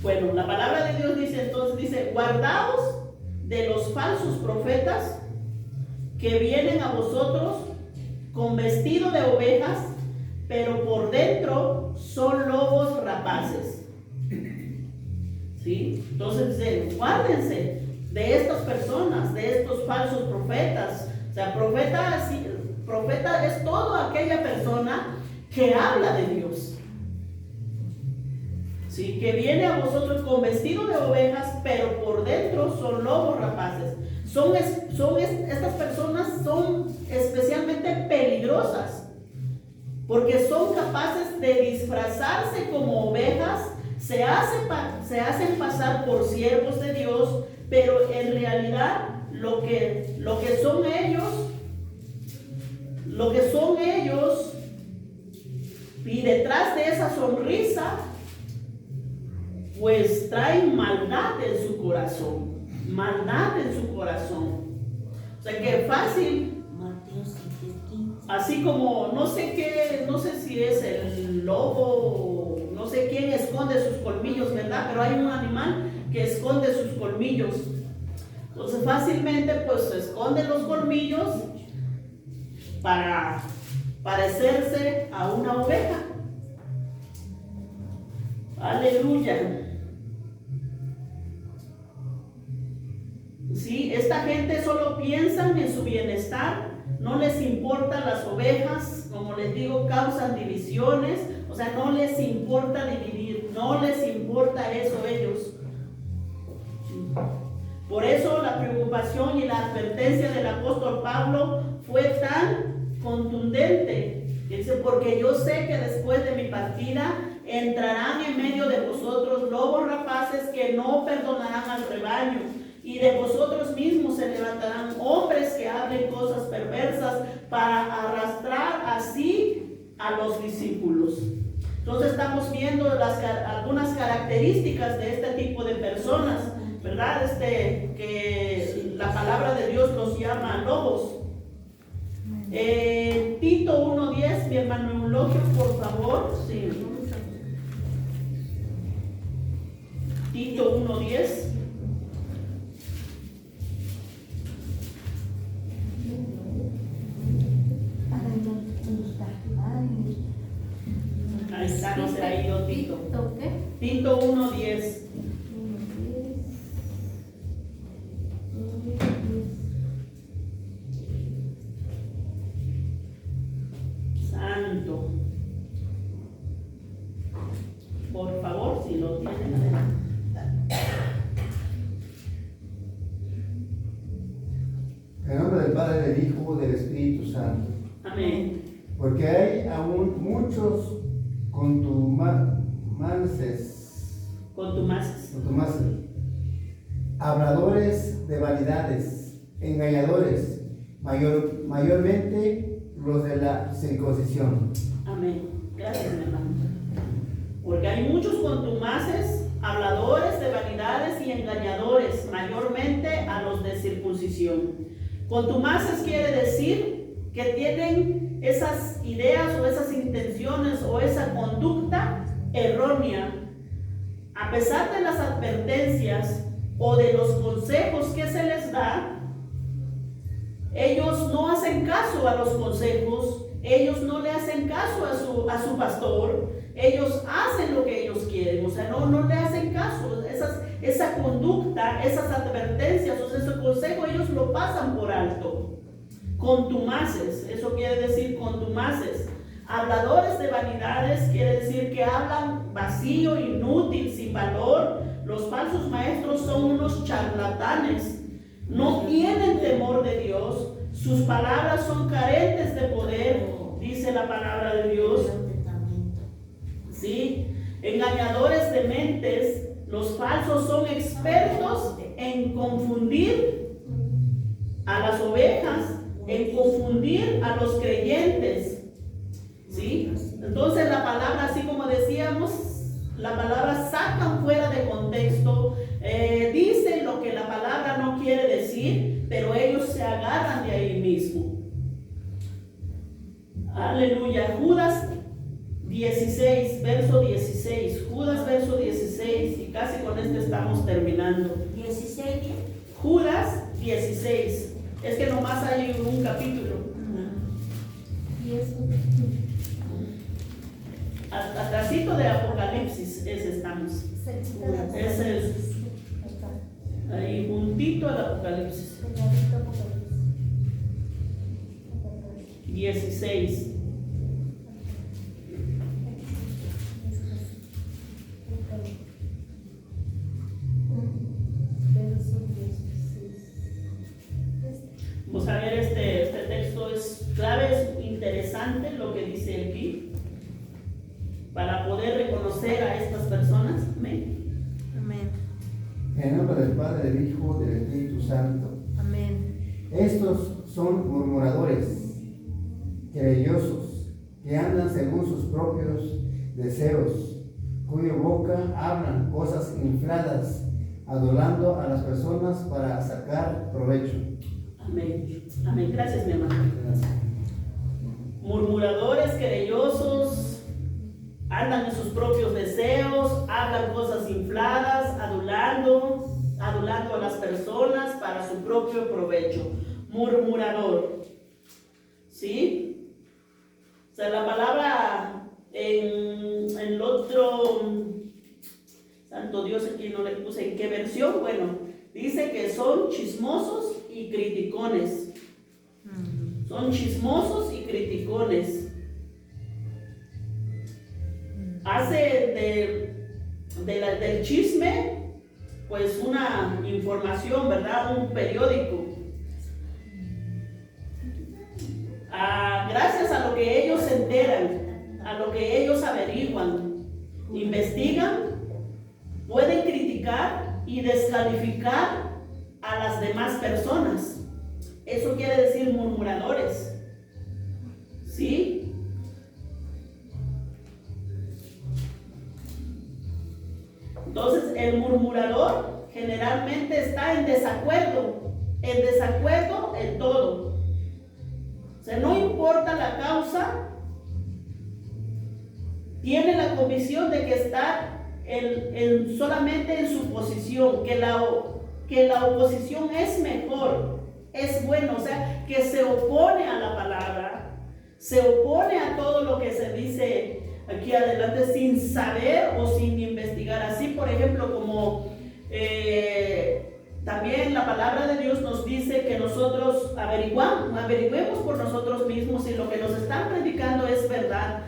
Bueno, la palabra de Dios dice, guardaos de los falsos profetas que vienen a vosotros con vestido de ovejas, pero por dentro son lobos rapaces. ¿Sí? Entonces dice, guárdense de estas personas, de estos falsos profetas. O sea, profeta es toda aquella persona que habla de Dios. ¿Sí? Que viene a vosotros con vestido de ovejas, pero por dentro son lobos rapaces. Estas personas son especialmente peligrosas, porque son capaces de disfrazarse como ovejas, se hacen pasar por siervos de Dios, pero en realidad lo que son ellos, y detrás de esa sonrisa, pues traen maldad en su corazón. O sea que fácil, así como no sé si es el lobo, no sé quién esconde sus colmillos, ¿verdad? Pero hay un animal que esconde sus colmillos. Entonces fácilmente pues esconde los colmillos para parecerse a una oveja. Aleluya. Sí, esta gente solo piensa en su bienestar, no les importan las ovejas, como les digo, causan divisiones, o sea, no les importa dividir, no les importa eso a ellos. Por eso la preocupación y la advertencia del apóstol Pablo fue tan contundente. Dice, porque yo sé que después de mi partida entrarán en medio de vosotros lobos rapaces que no perdonarán al rebaño, y de vosotros mismos se levantarán hombres que hablen cosas perversas para arrastrar así a los discípulos. Entonces estamos viendo algunas características de este tipo de personas, ¿verdad? Que la palabra de Dios los llama lobos. Tito 1:10, mi hermano Eulogio, por favor. Sí. Tito 1:10. Ahí está, no se ha ido Tito. Tito 1:10. Santo. Por favor, si lo tienen, adelante. En nombre del Padre, del Hijo, del Espíritu Santo. Amén. Porque hay aún muchos contumaces, habladores de vanidades, engañadores, mayormente los de la circuncisión. Amén. Gracias, mi hermano. Porque hay muchos contumaces, habladores de vanidades y engañadores, mayormente a los de circuncisión. Contumaces quiere decir que tienen esas ideas o esas intenciones o esa conducta errónea a pesar de las advertencias o de los consejos que se les da, ellos no hacen caso a los consejos, ellos no le hacen caso a su pastor, ellos hacen lo que ellos quieren, o sea, no le hacen caso. Esa conducta, esas advertencias, o sea, ese consejo, ellos lo pasan por alto. Contumaces, eso quiere decir contumaces. Habladores de vanidades, quiere decir que hablan vacío, inútil, sin valor. Los falsos maestros son unos charlatanes, no tienen temor de Dios, sus palabras son carentes de poder, dice la palabra de Dios. ¿Sí? Engañadores de mentes, los falsos son expertos en confundir a las ovejas, en confundir a los creyentes. ¿Sí? Entonces la palabra, así como decíamos, la palabra sacan fuera de contexto, dicen lo que la palabra no quiere decir, pero ellos se agarran de ahí mismo. Aleluya. Judas 16, verso 16. Judas, verso 16, y casi con este estamos terminando. 16, ¿bien? Judas 16. Es que nomás hay un capítulo. Y eso. Atrásito de Apocalipsis, ese estamos. Ese es ahí juntito al Apocalipsis. 16. Vamos a ver, este texto es clave, es interesante lo que dice aquí, para poder reconocer a estas personas. Amén. Amén. En el nombre del Padre, del Hijo, del Espíritu Santo. Amén. Estos son murmuradores, querellosos, que andan según sus propios deseos, cuya boca hablan cosas infladas, adulando a las personas para sacar provecho. Amén. Amén. Gracias, mi hermano. Murmuradores, querellosos, andan en sus propios deseos, hablan cosas infladas, adulando a las personas para su propio provecho. Murmurador. ¿Sí? O sea, la palabra en el otro, santo Dios, aquí no le puse en qué versión, bueno, dice que son chismosos y criticones. Son chismosos y criticones. Hace del chisme, pues una información, ¿verdad? Un periódico. Gracias a lo que ellos se enteran, a lo que ellos averiguan, investigan, pueden criticar y descalificar a las demás personas. Eso quiere decir murmuradores. ¿Sí? Entonces, el murmurador generalmente está en desacuerdo en todo. O sea, no importa la causa, tiene la convicción de que está solamente en su posición, que la oposición es mejor, es bueno, o sea, que se opone a la palabra, se opone a todo lo que se dice aquí adelante sin saber o sin investigar. Así, por ejemplo, como también la palabra de Dios nos dice que nosotros averigüemos por nosotros mismos si lo que nos están predicando es verdad.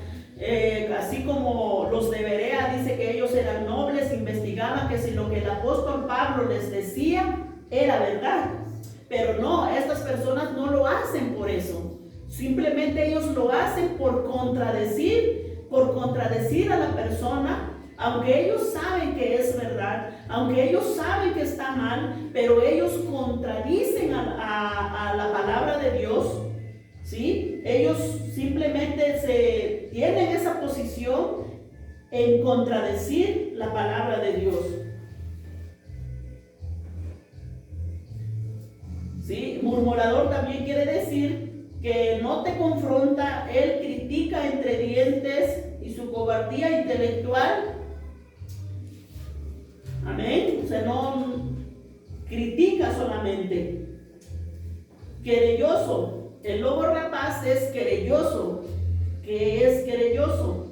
Así como los de Berea dice que ellos eran nobles, investigaban que si lo que el apóstol Pablo les decía era verdad. Pero no, estas personas no lo hacen por eso. Simplemente ellos lo hacen por contradecir a la persona, aunque ellos saben que es verdad, aunque ellos saben que está mal, pero ellos contradicen a la palabra de Dios. ¿Sí? Ellos simplemente tienen esa posición en contradecir la palabra de Dios. ¿Sí? Murmurador también quiere decir que no te confronta, él critica entre dientes y su cobardía intelectual Amén. O sea, no critica solamente. Querelloso. El lobo rapaz es querelloso. ¿Qué es querelloso?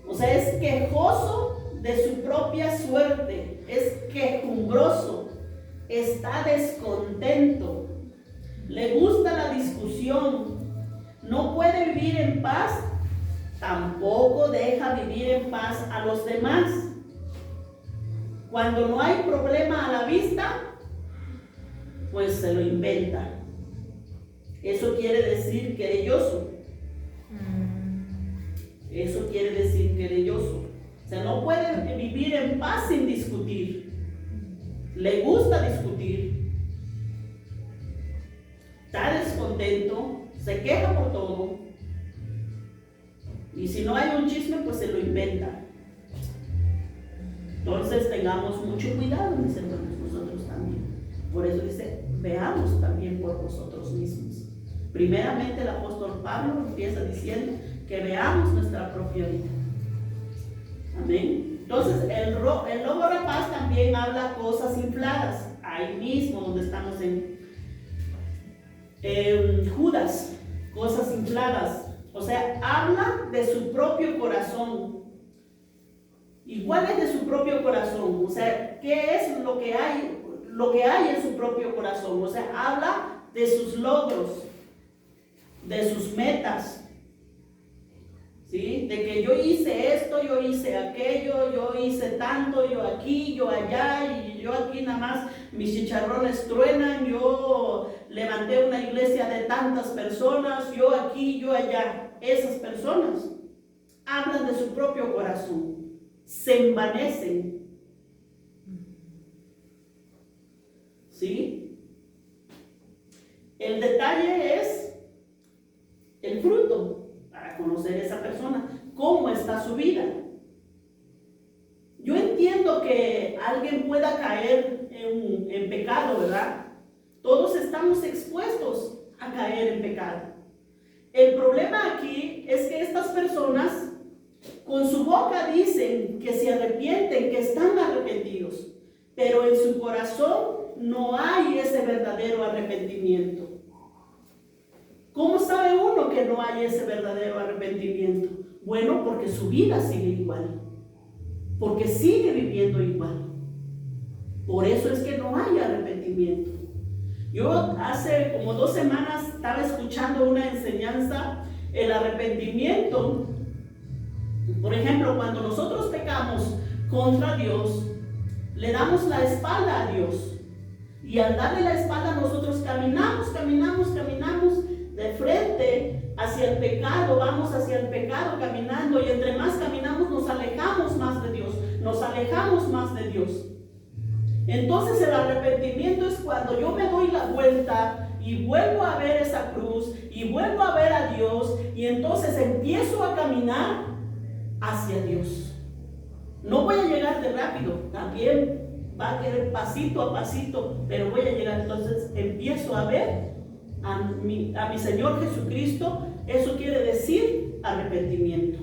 O sea, es quejoso de su propia suerte. Es quejumbroso. Está descontento. Le gusta la discusión. No puede vivir en paz. Tampoco deja vivir en paz a los demás. Cuando no hay problema a la vista, pues se lo inventa. Eso quiere decir querelloso. Eso quiere decir querelloso. O sea, no puede vivir en paz sin discutir. Le gusta discutir. Está descontento, se queja por todo. Y si no hay un chisme, pues se lo inventa. Entonces tengamos mucho cuidado, mis hermanos, nosotros también. Por eso dice, veamos también por vosotros mismos. Primeramente el apóstol Pablo empieza diciendo que veamos nuestra propia vida. Amén. Entonces el lobo rapaz también habla cosas infladas. Ahí mismo donde estamos en Judas, cosas infladas. O sea, habla de su propio corazón. ¿Y cuál es de su propio corazón? O sea, ¿qué es lo que hay en su propio corazón? O sea, habla de sus logros, de sus metas. ¿Sí? De que yo hice esto, yo hice aquello, yo hice tanto, yo aquí, yo allá, y yo aquí nada más, mis chicharrones truenan, yo levanté una iglesia de tantas personas, yo aquí, yo allá. Esas personas hablan de su propio corazón, se envanecen. ¿Sí? El detalle es el fruto. Para conocer esa persona, cómo está su vida. Yo entiendo que alguien pueda caer en pecado, ¿verdad? Todos estamos expuestos a caer en pecado. El problema aquí es que estas personas con su boca dicen que se arrepienten, que están arrepentidos, pero en su corazón no hay ese verdadero arrepentimiento. ¿Cómo sabe uno que no hay ese verdadero arrepentimiento? Bueno, porque su vida sigue igual, porque sigue viviendo igual. Por eso es que no hay arrepentimiento. Yo hace como 2 semanas estaba escuchando una enseñanza, el arrepentimiento. Por ejemplo, cuando nosotros pecamos contra Dios, le damos la espalda a Dios. Y al darle la espalda nosotros caminamos de frente hacia el pecado, vamos hacia el pecado caminando, y entre más caminamos nos alejamos más de Dios, nos alejamos más de Dios. Entonces el arrepentimiento es cuando yo me doy la vuelta y vuelvo a ver esa cruz y vuelvo a ver a Dios, y entonces empiezo a caminar hacia Dios. No voy a llegar de rápido, también va a querer pasito a pasito, pero voy a llegar. Entonces empiezo a ver a mi Señor Jesucristo. Eso quiere decir arrepentimiento.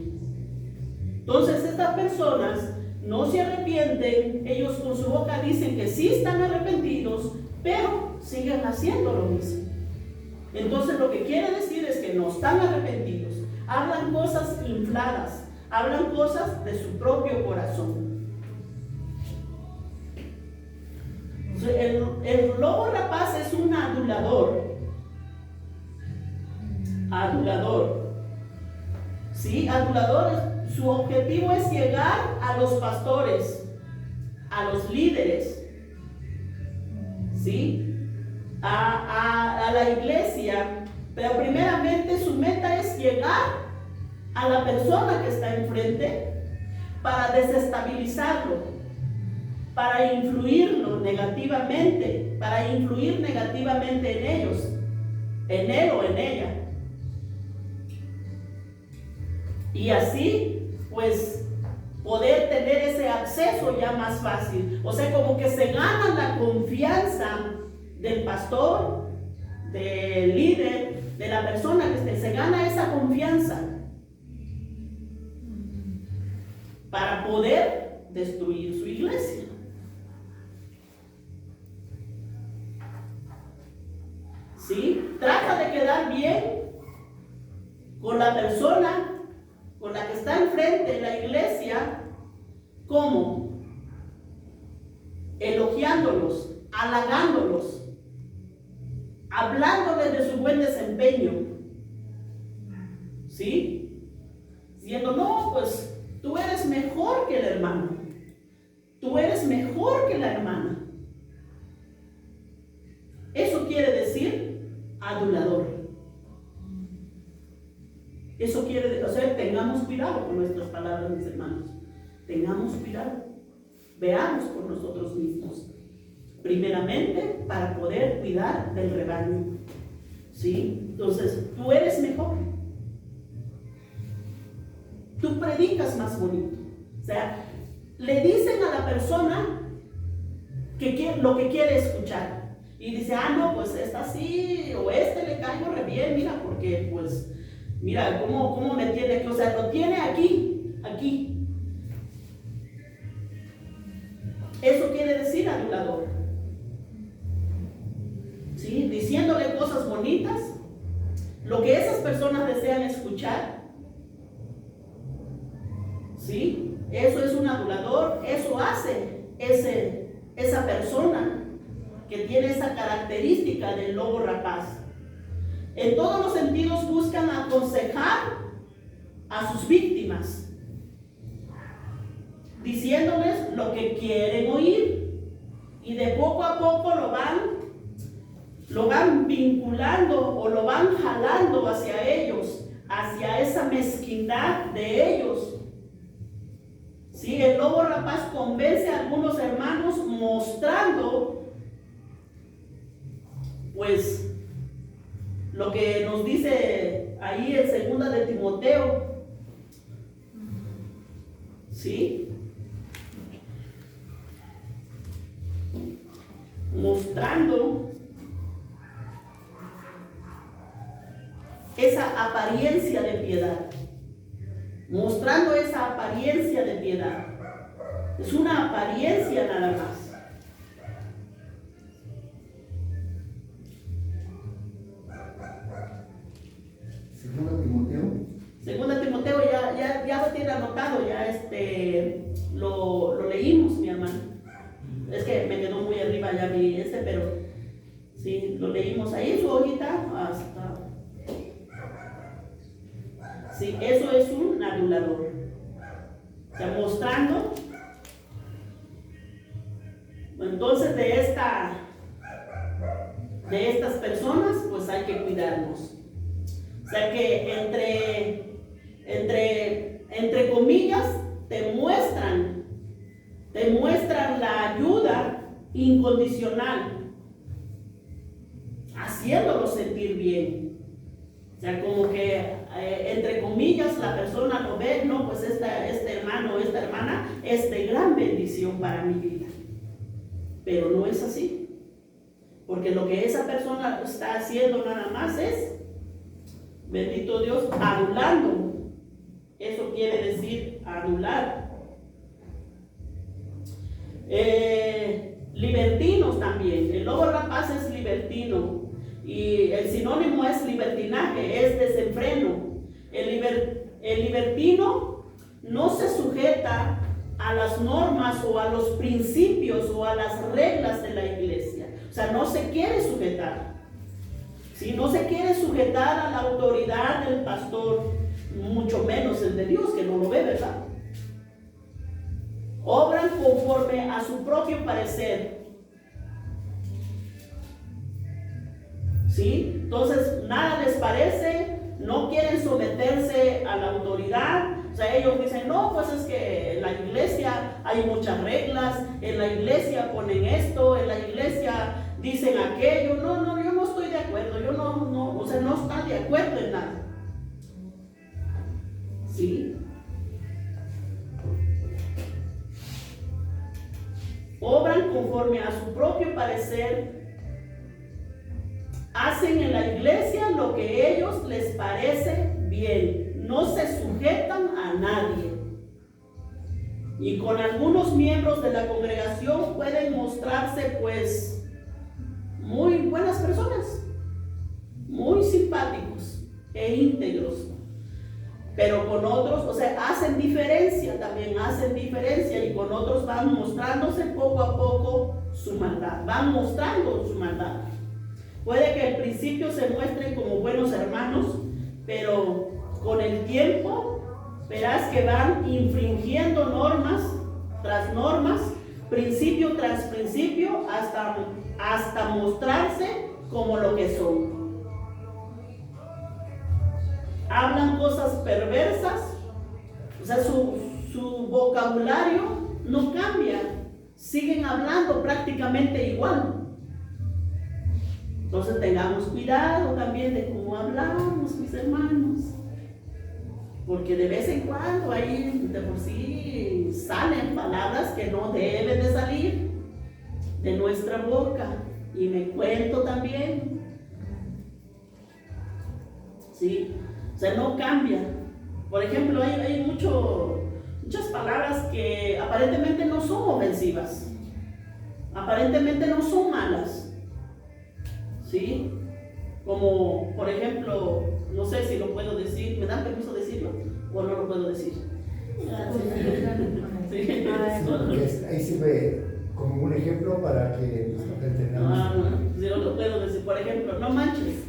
Entonces estas personas no se arrepienten. Ellos con su boca dicen que sí están arrepentidos, pero siguen haciendo lo mismo. Entonces lo que quiere decir es que no están arrepentidos. Hablan cosas infladas, hablan cosas de su propio corazón. El lobo rapaz es un adulador. Adulador. Sí, adulador. Su objetivo es llegar a los pastores, a los líderes, ¿sí? A la iglesia. Pero primeramente su meta es llegar a la persona que está enfrente para desestabilizarlo, para influirlo negativamente, para influir negativamente en ellos, en él o en ella. Y así, pues, poder tener ese acceso ya más fácil. O sea, como que se gana la confianza del pastor, del líder, de la persona que esté. Se gana esa confianza para poder destruir su iglesia. ¿Sí? Trata de quedar bien con la persona con la que está enfrente en la iglesia. ¿Cómo? Elogiándolos, halagándolos, hablándoles de su buen desempeño. ¿Sí? Diciendo, no, pues tú eres mejor que el hermano. Tú eres mejor que la hermana. Eso quiere decir adulador. Eso quiere decir, o sea, tengamos cuidado con nuestras palabras, mis hermanos. Tengamos cuidado. Veamos por nosotros mismos. Primeramente, para poder cuidar del rebaño. ¿Sí? Entonces, tú eres mejor. Tú predicas más bonito. O sea, le dicen a la persona lo que quiere escuchar. Y dice, no, pues esta sí, o le caigo re bien, mira, porque pues, mira, cómo me tiene aquí, o sea, lo tiene aquí. Eso quiere decir adulador. ¿Sí? Diciéndole cosas bonitas, lo que esas personas desean escuchar. ¿Sí? Eso es un adulador, eso hace esa persona que tiene esa característica del lobo rapaz. En todos los sentidos buscan aconsejar a sus víctimas, diciéndoles lo que quieren oír, y de poco a poco lo van vinculando o lo van jalando hacia ellos, hacia esa mezquindad de ellos. Sí, el lobo rapaz convence a algunos hermanos mostrando pues lo que nos dice ahí en 2 de Timoteo. ¿Sí? Mostrando esa apariencia de piedad. Mostrando esa apariencia de piedad. Es una apariencia nada más. Segunda Timoteo ya lo tiene anotado, ya lo leímos, mi hermano. Es que me quedó muy arriba ya pero sí, lo leímos ahí su hojita hasta. Sí, eso es un adulador. O sea, mostrando. Entonces de estas personas, pues hay que cuidarnos. O sea que entre comillas te muestran la ayuda incondicional, haciéndolo sentir bien. O sea, como que entre comillas la persona lo ve, no, pues este hermano o esta hermana es de gran bendición para mi vida. Pero no es así. Porque lo que esa persona está haciendo nada más es, bendito Dios, adulando. Eso quiere decir adular. Libertinos también. El lobo rapaz es libertino. Y el sinónimo es libertinaje, es desenfreno. El libertino no se sujeta a las normas o a los principios o a las reglas de la iglesia. O sea, no se quiere sujetar. Si no se quiere sujetar a la autoridad del pastor, mucho menos el de Dios, que no lo ve, ¿verdad? Obran conforme a su propio parecer. ¿Sí? Entonces, nada les parece, no quieren someterse a la autoridad. O sea, ellos dicen, no, pues es que en la iglesia hay muchas reglas, en la iglesia ponen esto, en la iglesia dicen aquello. No, yo no estoy de acuerdo, yo no está de acuerdo en nada. ¿Sí? Obran conforme a su propio parecer. Hacen en la iglesia lo que a ellos les parece bien. No se sujetan a nadie. Y con algunos miembros de la congregación pueden mostrarse pues muy buenas personas, muy simpáticos e íntegros. Pero con otros, o sea, hacen diferencia, y con otros van mostrándose poco a poco su maldad, van mostrando su maldad. Puede que al principio se muestren como buenos hermanos, pero con el tiempo verás que van infringiendo normas tras normas, principio tras principio, hasta mostrarse como lo que son. Hablan cosas perversas, o sea, su vocabulario no cambia, siguen hablando prácticamente igual. Entonces tengamos cuidado también de cómo hablamos, mis hermanos, porque de vez en cuando ahí de por sí salen palabras que no deben de salir de nuestra boca, y me cuento también, ¿sí? O sea, no cambia. Por ejemplo, hay muchas palabras que aparentemente no son ofensivas, aparentemente no son malas, ¿sí? Como, por ejemplo, no sé si lo puedo decir, ¿me dan permiso decirlo o no lo puedo decir? Sí. Ahí sirve como un ejemplo para que entendamos. Sí, lo puedo decir. Por ejemplo, no manches.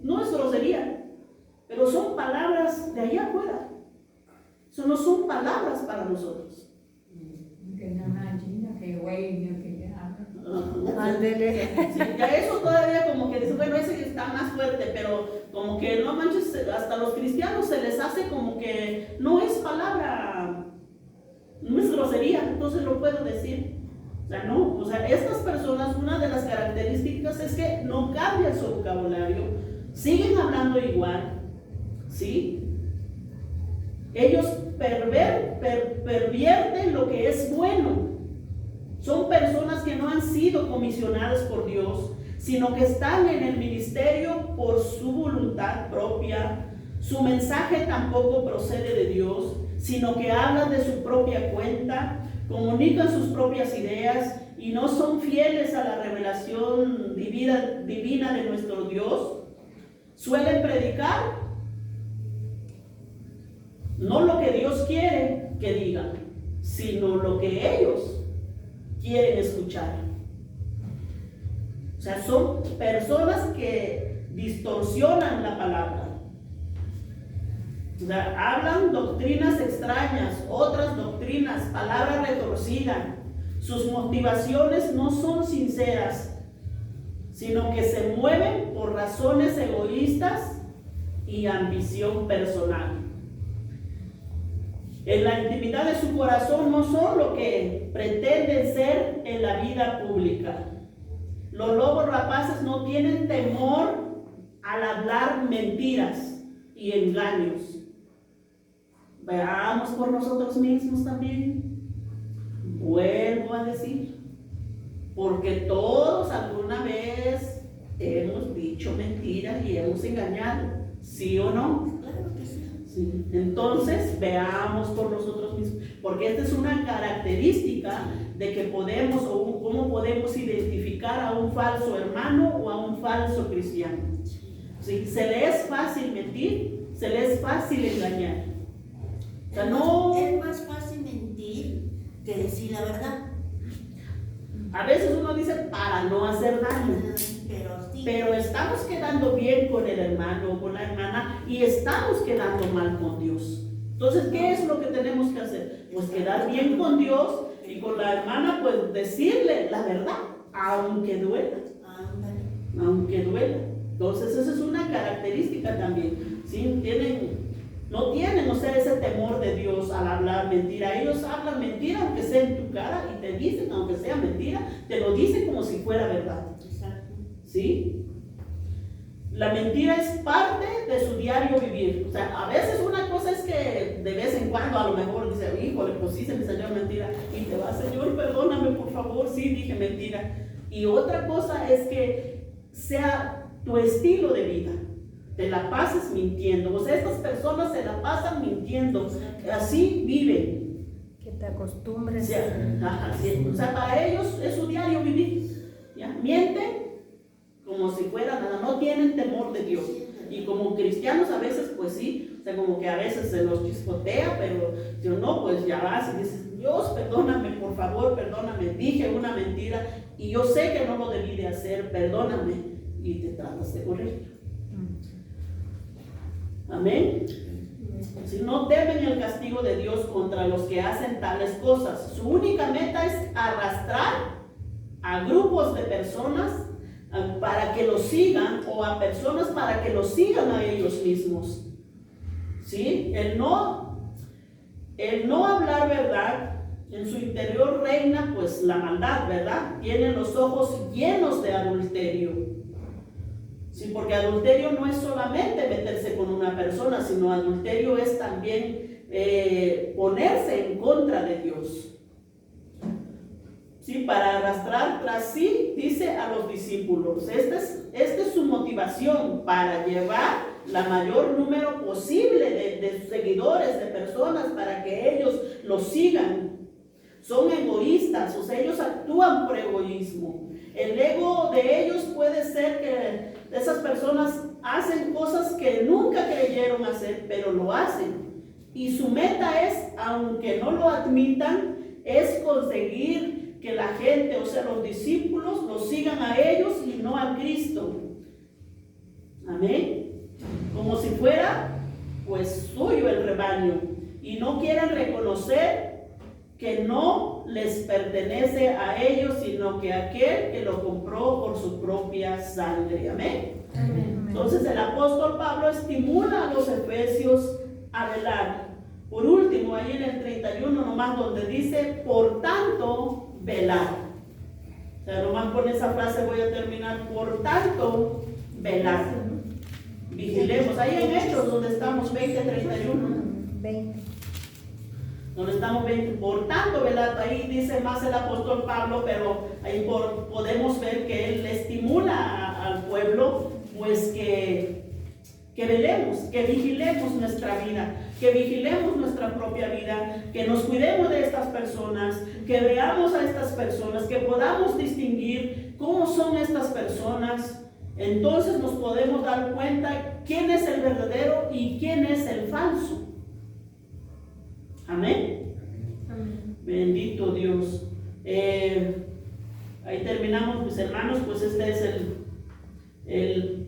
No es grosería, pero son palabras de allá afuera. Eso no son palabras para nosotros. Que no manchen, que güey, que ya. Ándele. Sí, ya eso todavía como que dice, bueno, ese está más fuerte, pero como que no manches, hasta los cristianos se les hace como que no es palabra, no es grosería, entonces lo puedo decir. O sea, no, o sea, estas personas, una de las características es que no cambian su vocabulario, siguen hablando igual, ¿sí? Ellos pervierten lo que es bueno. Son personas que no han sido comisionadas por Dios, sino que están en el ministerio por su voluntad propia. Su mensaje tampoco procede de Dios, sino que hablan de su propia cuenta, comunican sus propias ideas y no son fieles a la revelación divina de nuestro Dios. Suelen predicar no lo que Dios quiere que digan, sino lo que ellos quieren escuchar. O sea, son personas que distorsionan la palabra. O sea, hablan doctrinas extrañas, otras doctrinas, palabras retorcidas. Sus motivaciones no son sinceras, sino que se mueven por razones egoístas y ambición personal. En la intimidad de su corazón no son lo que pretenden ser en la vida pública. Los lobos rapaces no tienen temor al hablar mentiras y engaños. Veamos por nosotros mismos también. Vuelvo a decir, porque todos alguna vez hemos dicho mentiras y hemos engañado, ¿sí o no? Claro que sí. Sí. Entonces, veamos por nosotros mismos, porque esta es una característica de que podemos, o cómo podemos identificar a un falso hermano o a un falso cristiano. ¿Sí? Se le es fácil mentir, se le es fácil engañar. O sea, no, Es más fácil mentir que decir la verdad. a veces uno dice para no hacer daño, Pero sí. pero estamos quedando bien con el hermano o con la hermana y estamos quedando mal con Dios. Entonces, ¿qué es lo que tenemos que hacer? Pues quedar bien con Dios y con la hermana, pues decirle la verdad, aunque duela. Ándale. Aunque duela. Entonces, esa es una característica también. ¿Sí? No tienen, o sea, ese temor de Dios al hablar mentira. Ellos hablan mentira aunque sea en tu cara y te dicen, aunque sea mentira, te lo dicen como si fuera verdad. Exacto. ¿Sí? La mentira es parte de su diario vivir. O sea, a veces una cosa es que de vez en cuando a lo mejor dice, híjole, pues sí se me salió mentira. Y te va, Señor, perdóname por favor, sí dije mentira. Y otra cosa es que sea tu estilo de vida. te la pases mintiendo. O sea, estas personas se la pasan mintiendo, así viven. Que te acostumbres. O sea, para ellos es su diario vivir. ¿Ya? Mienten como si fuera nada, no tienen temor de Dios. Y como cristianos a veces, pues sí, o sea, como que a veces se los chispotea, pero si no, pues ya vas y dices, Dios, perdóname, por favor, perdóname, dije una mentira y yo sé que no lo debí de hacer, perdóname, y te tratas de corregir. Amén. Si no temen el castigo de Dios contra los que hacen tales cosas, su única meta es arrastrar a grupos de personas para que los sigan, o a personas para que los sigan a ellos mismos. ¿Sí? El no hablar verdad, en su interior reina pues la maldad, ¿verdad? Tienen los ojos llenos de adulterio. Sí, porque adulterio no es solamente meterse con una persona, sino adulterio es también ponerse en contra de Dios. Sí, para arrastrar tras sí, dice a los discípulos. Esta es su motivación, para llevar la mayor número posible de seguidores, de personas, para que ellos los sigan. Son egoístas, o sea, ellos actúan por egoísmo. El ego de ellos puede ser que esas personas hacen cosas que nunca creyeron hacer, pero lo hacen. Y su meta es, aunque no lo admitan, es conseguir que la gente, o sea, los discípulos, los sigan a ellos y no a Cristo. Amén. Como si fuera, pues, suyo el rebaño. Y no quieren reconocer que no les pertenece a ellos, sino que aquel que lo compró por su propia sangre. Amén. Amén. Entonces el apóstol Pablo estimula a los efesios a velar. Por último, ahí en el 31 nomás, donde dice, por tanto, velar. O sea, nomás con esa frase voy a terminar. Por tanto, velar. Vigilemos. Ahí en Hechos, donde estamos, 20:31. 20. Donde estamos 20. Por tanto, velad. Ahí dice más el apóstol Pablo, pero ahí podemos ver que él estimula al pueblo, pues que velemos, que vigilemos nuestra vida, que vigilemos nuestra propia vida, que nos cuidemos de estas personas, que veamos a estas personas, que podamos distinguir cómo son estas personas. Entonces nos podemos dar cuenta quién es el verdadero y quién es el falso. Amén. Amén. Bendito Dios. Ahí terminamos, mis hermanos. Pues este es el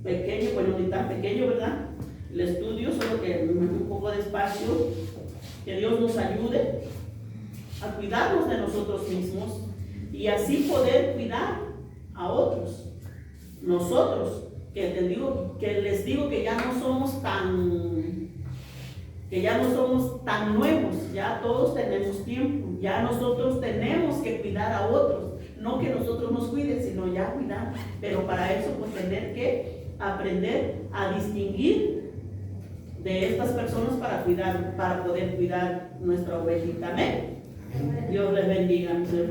pequeño, bueno, ni tan pequeño, ¿verdad? El estudio, solo que un poco despacio. Que Dios nos ayude a cuidarnos de nosotros mismos y así poder cuidar a otros. Nosotros, que les digo que ya no somos tan nuevos, ya todos tenemos tiempo, ya nosotros tenemos que cuidar a otros, no que nosotros nos cuiden, sino ya cuidar, pero para eso pues tener que aprender a distinguir de estas personas para poder cuidar nuestra ovejita. Amén. Dios les bendiga, mis hermanos.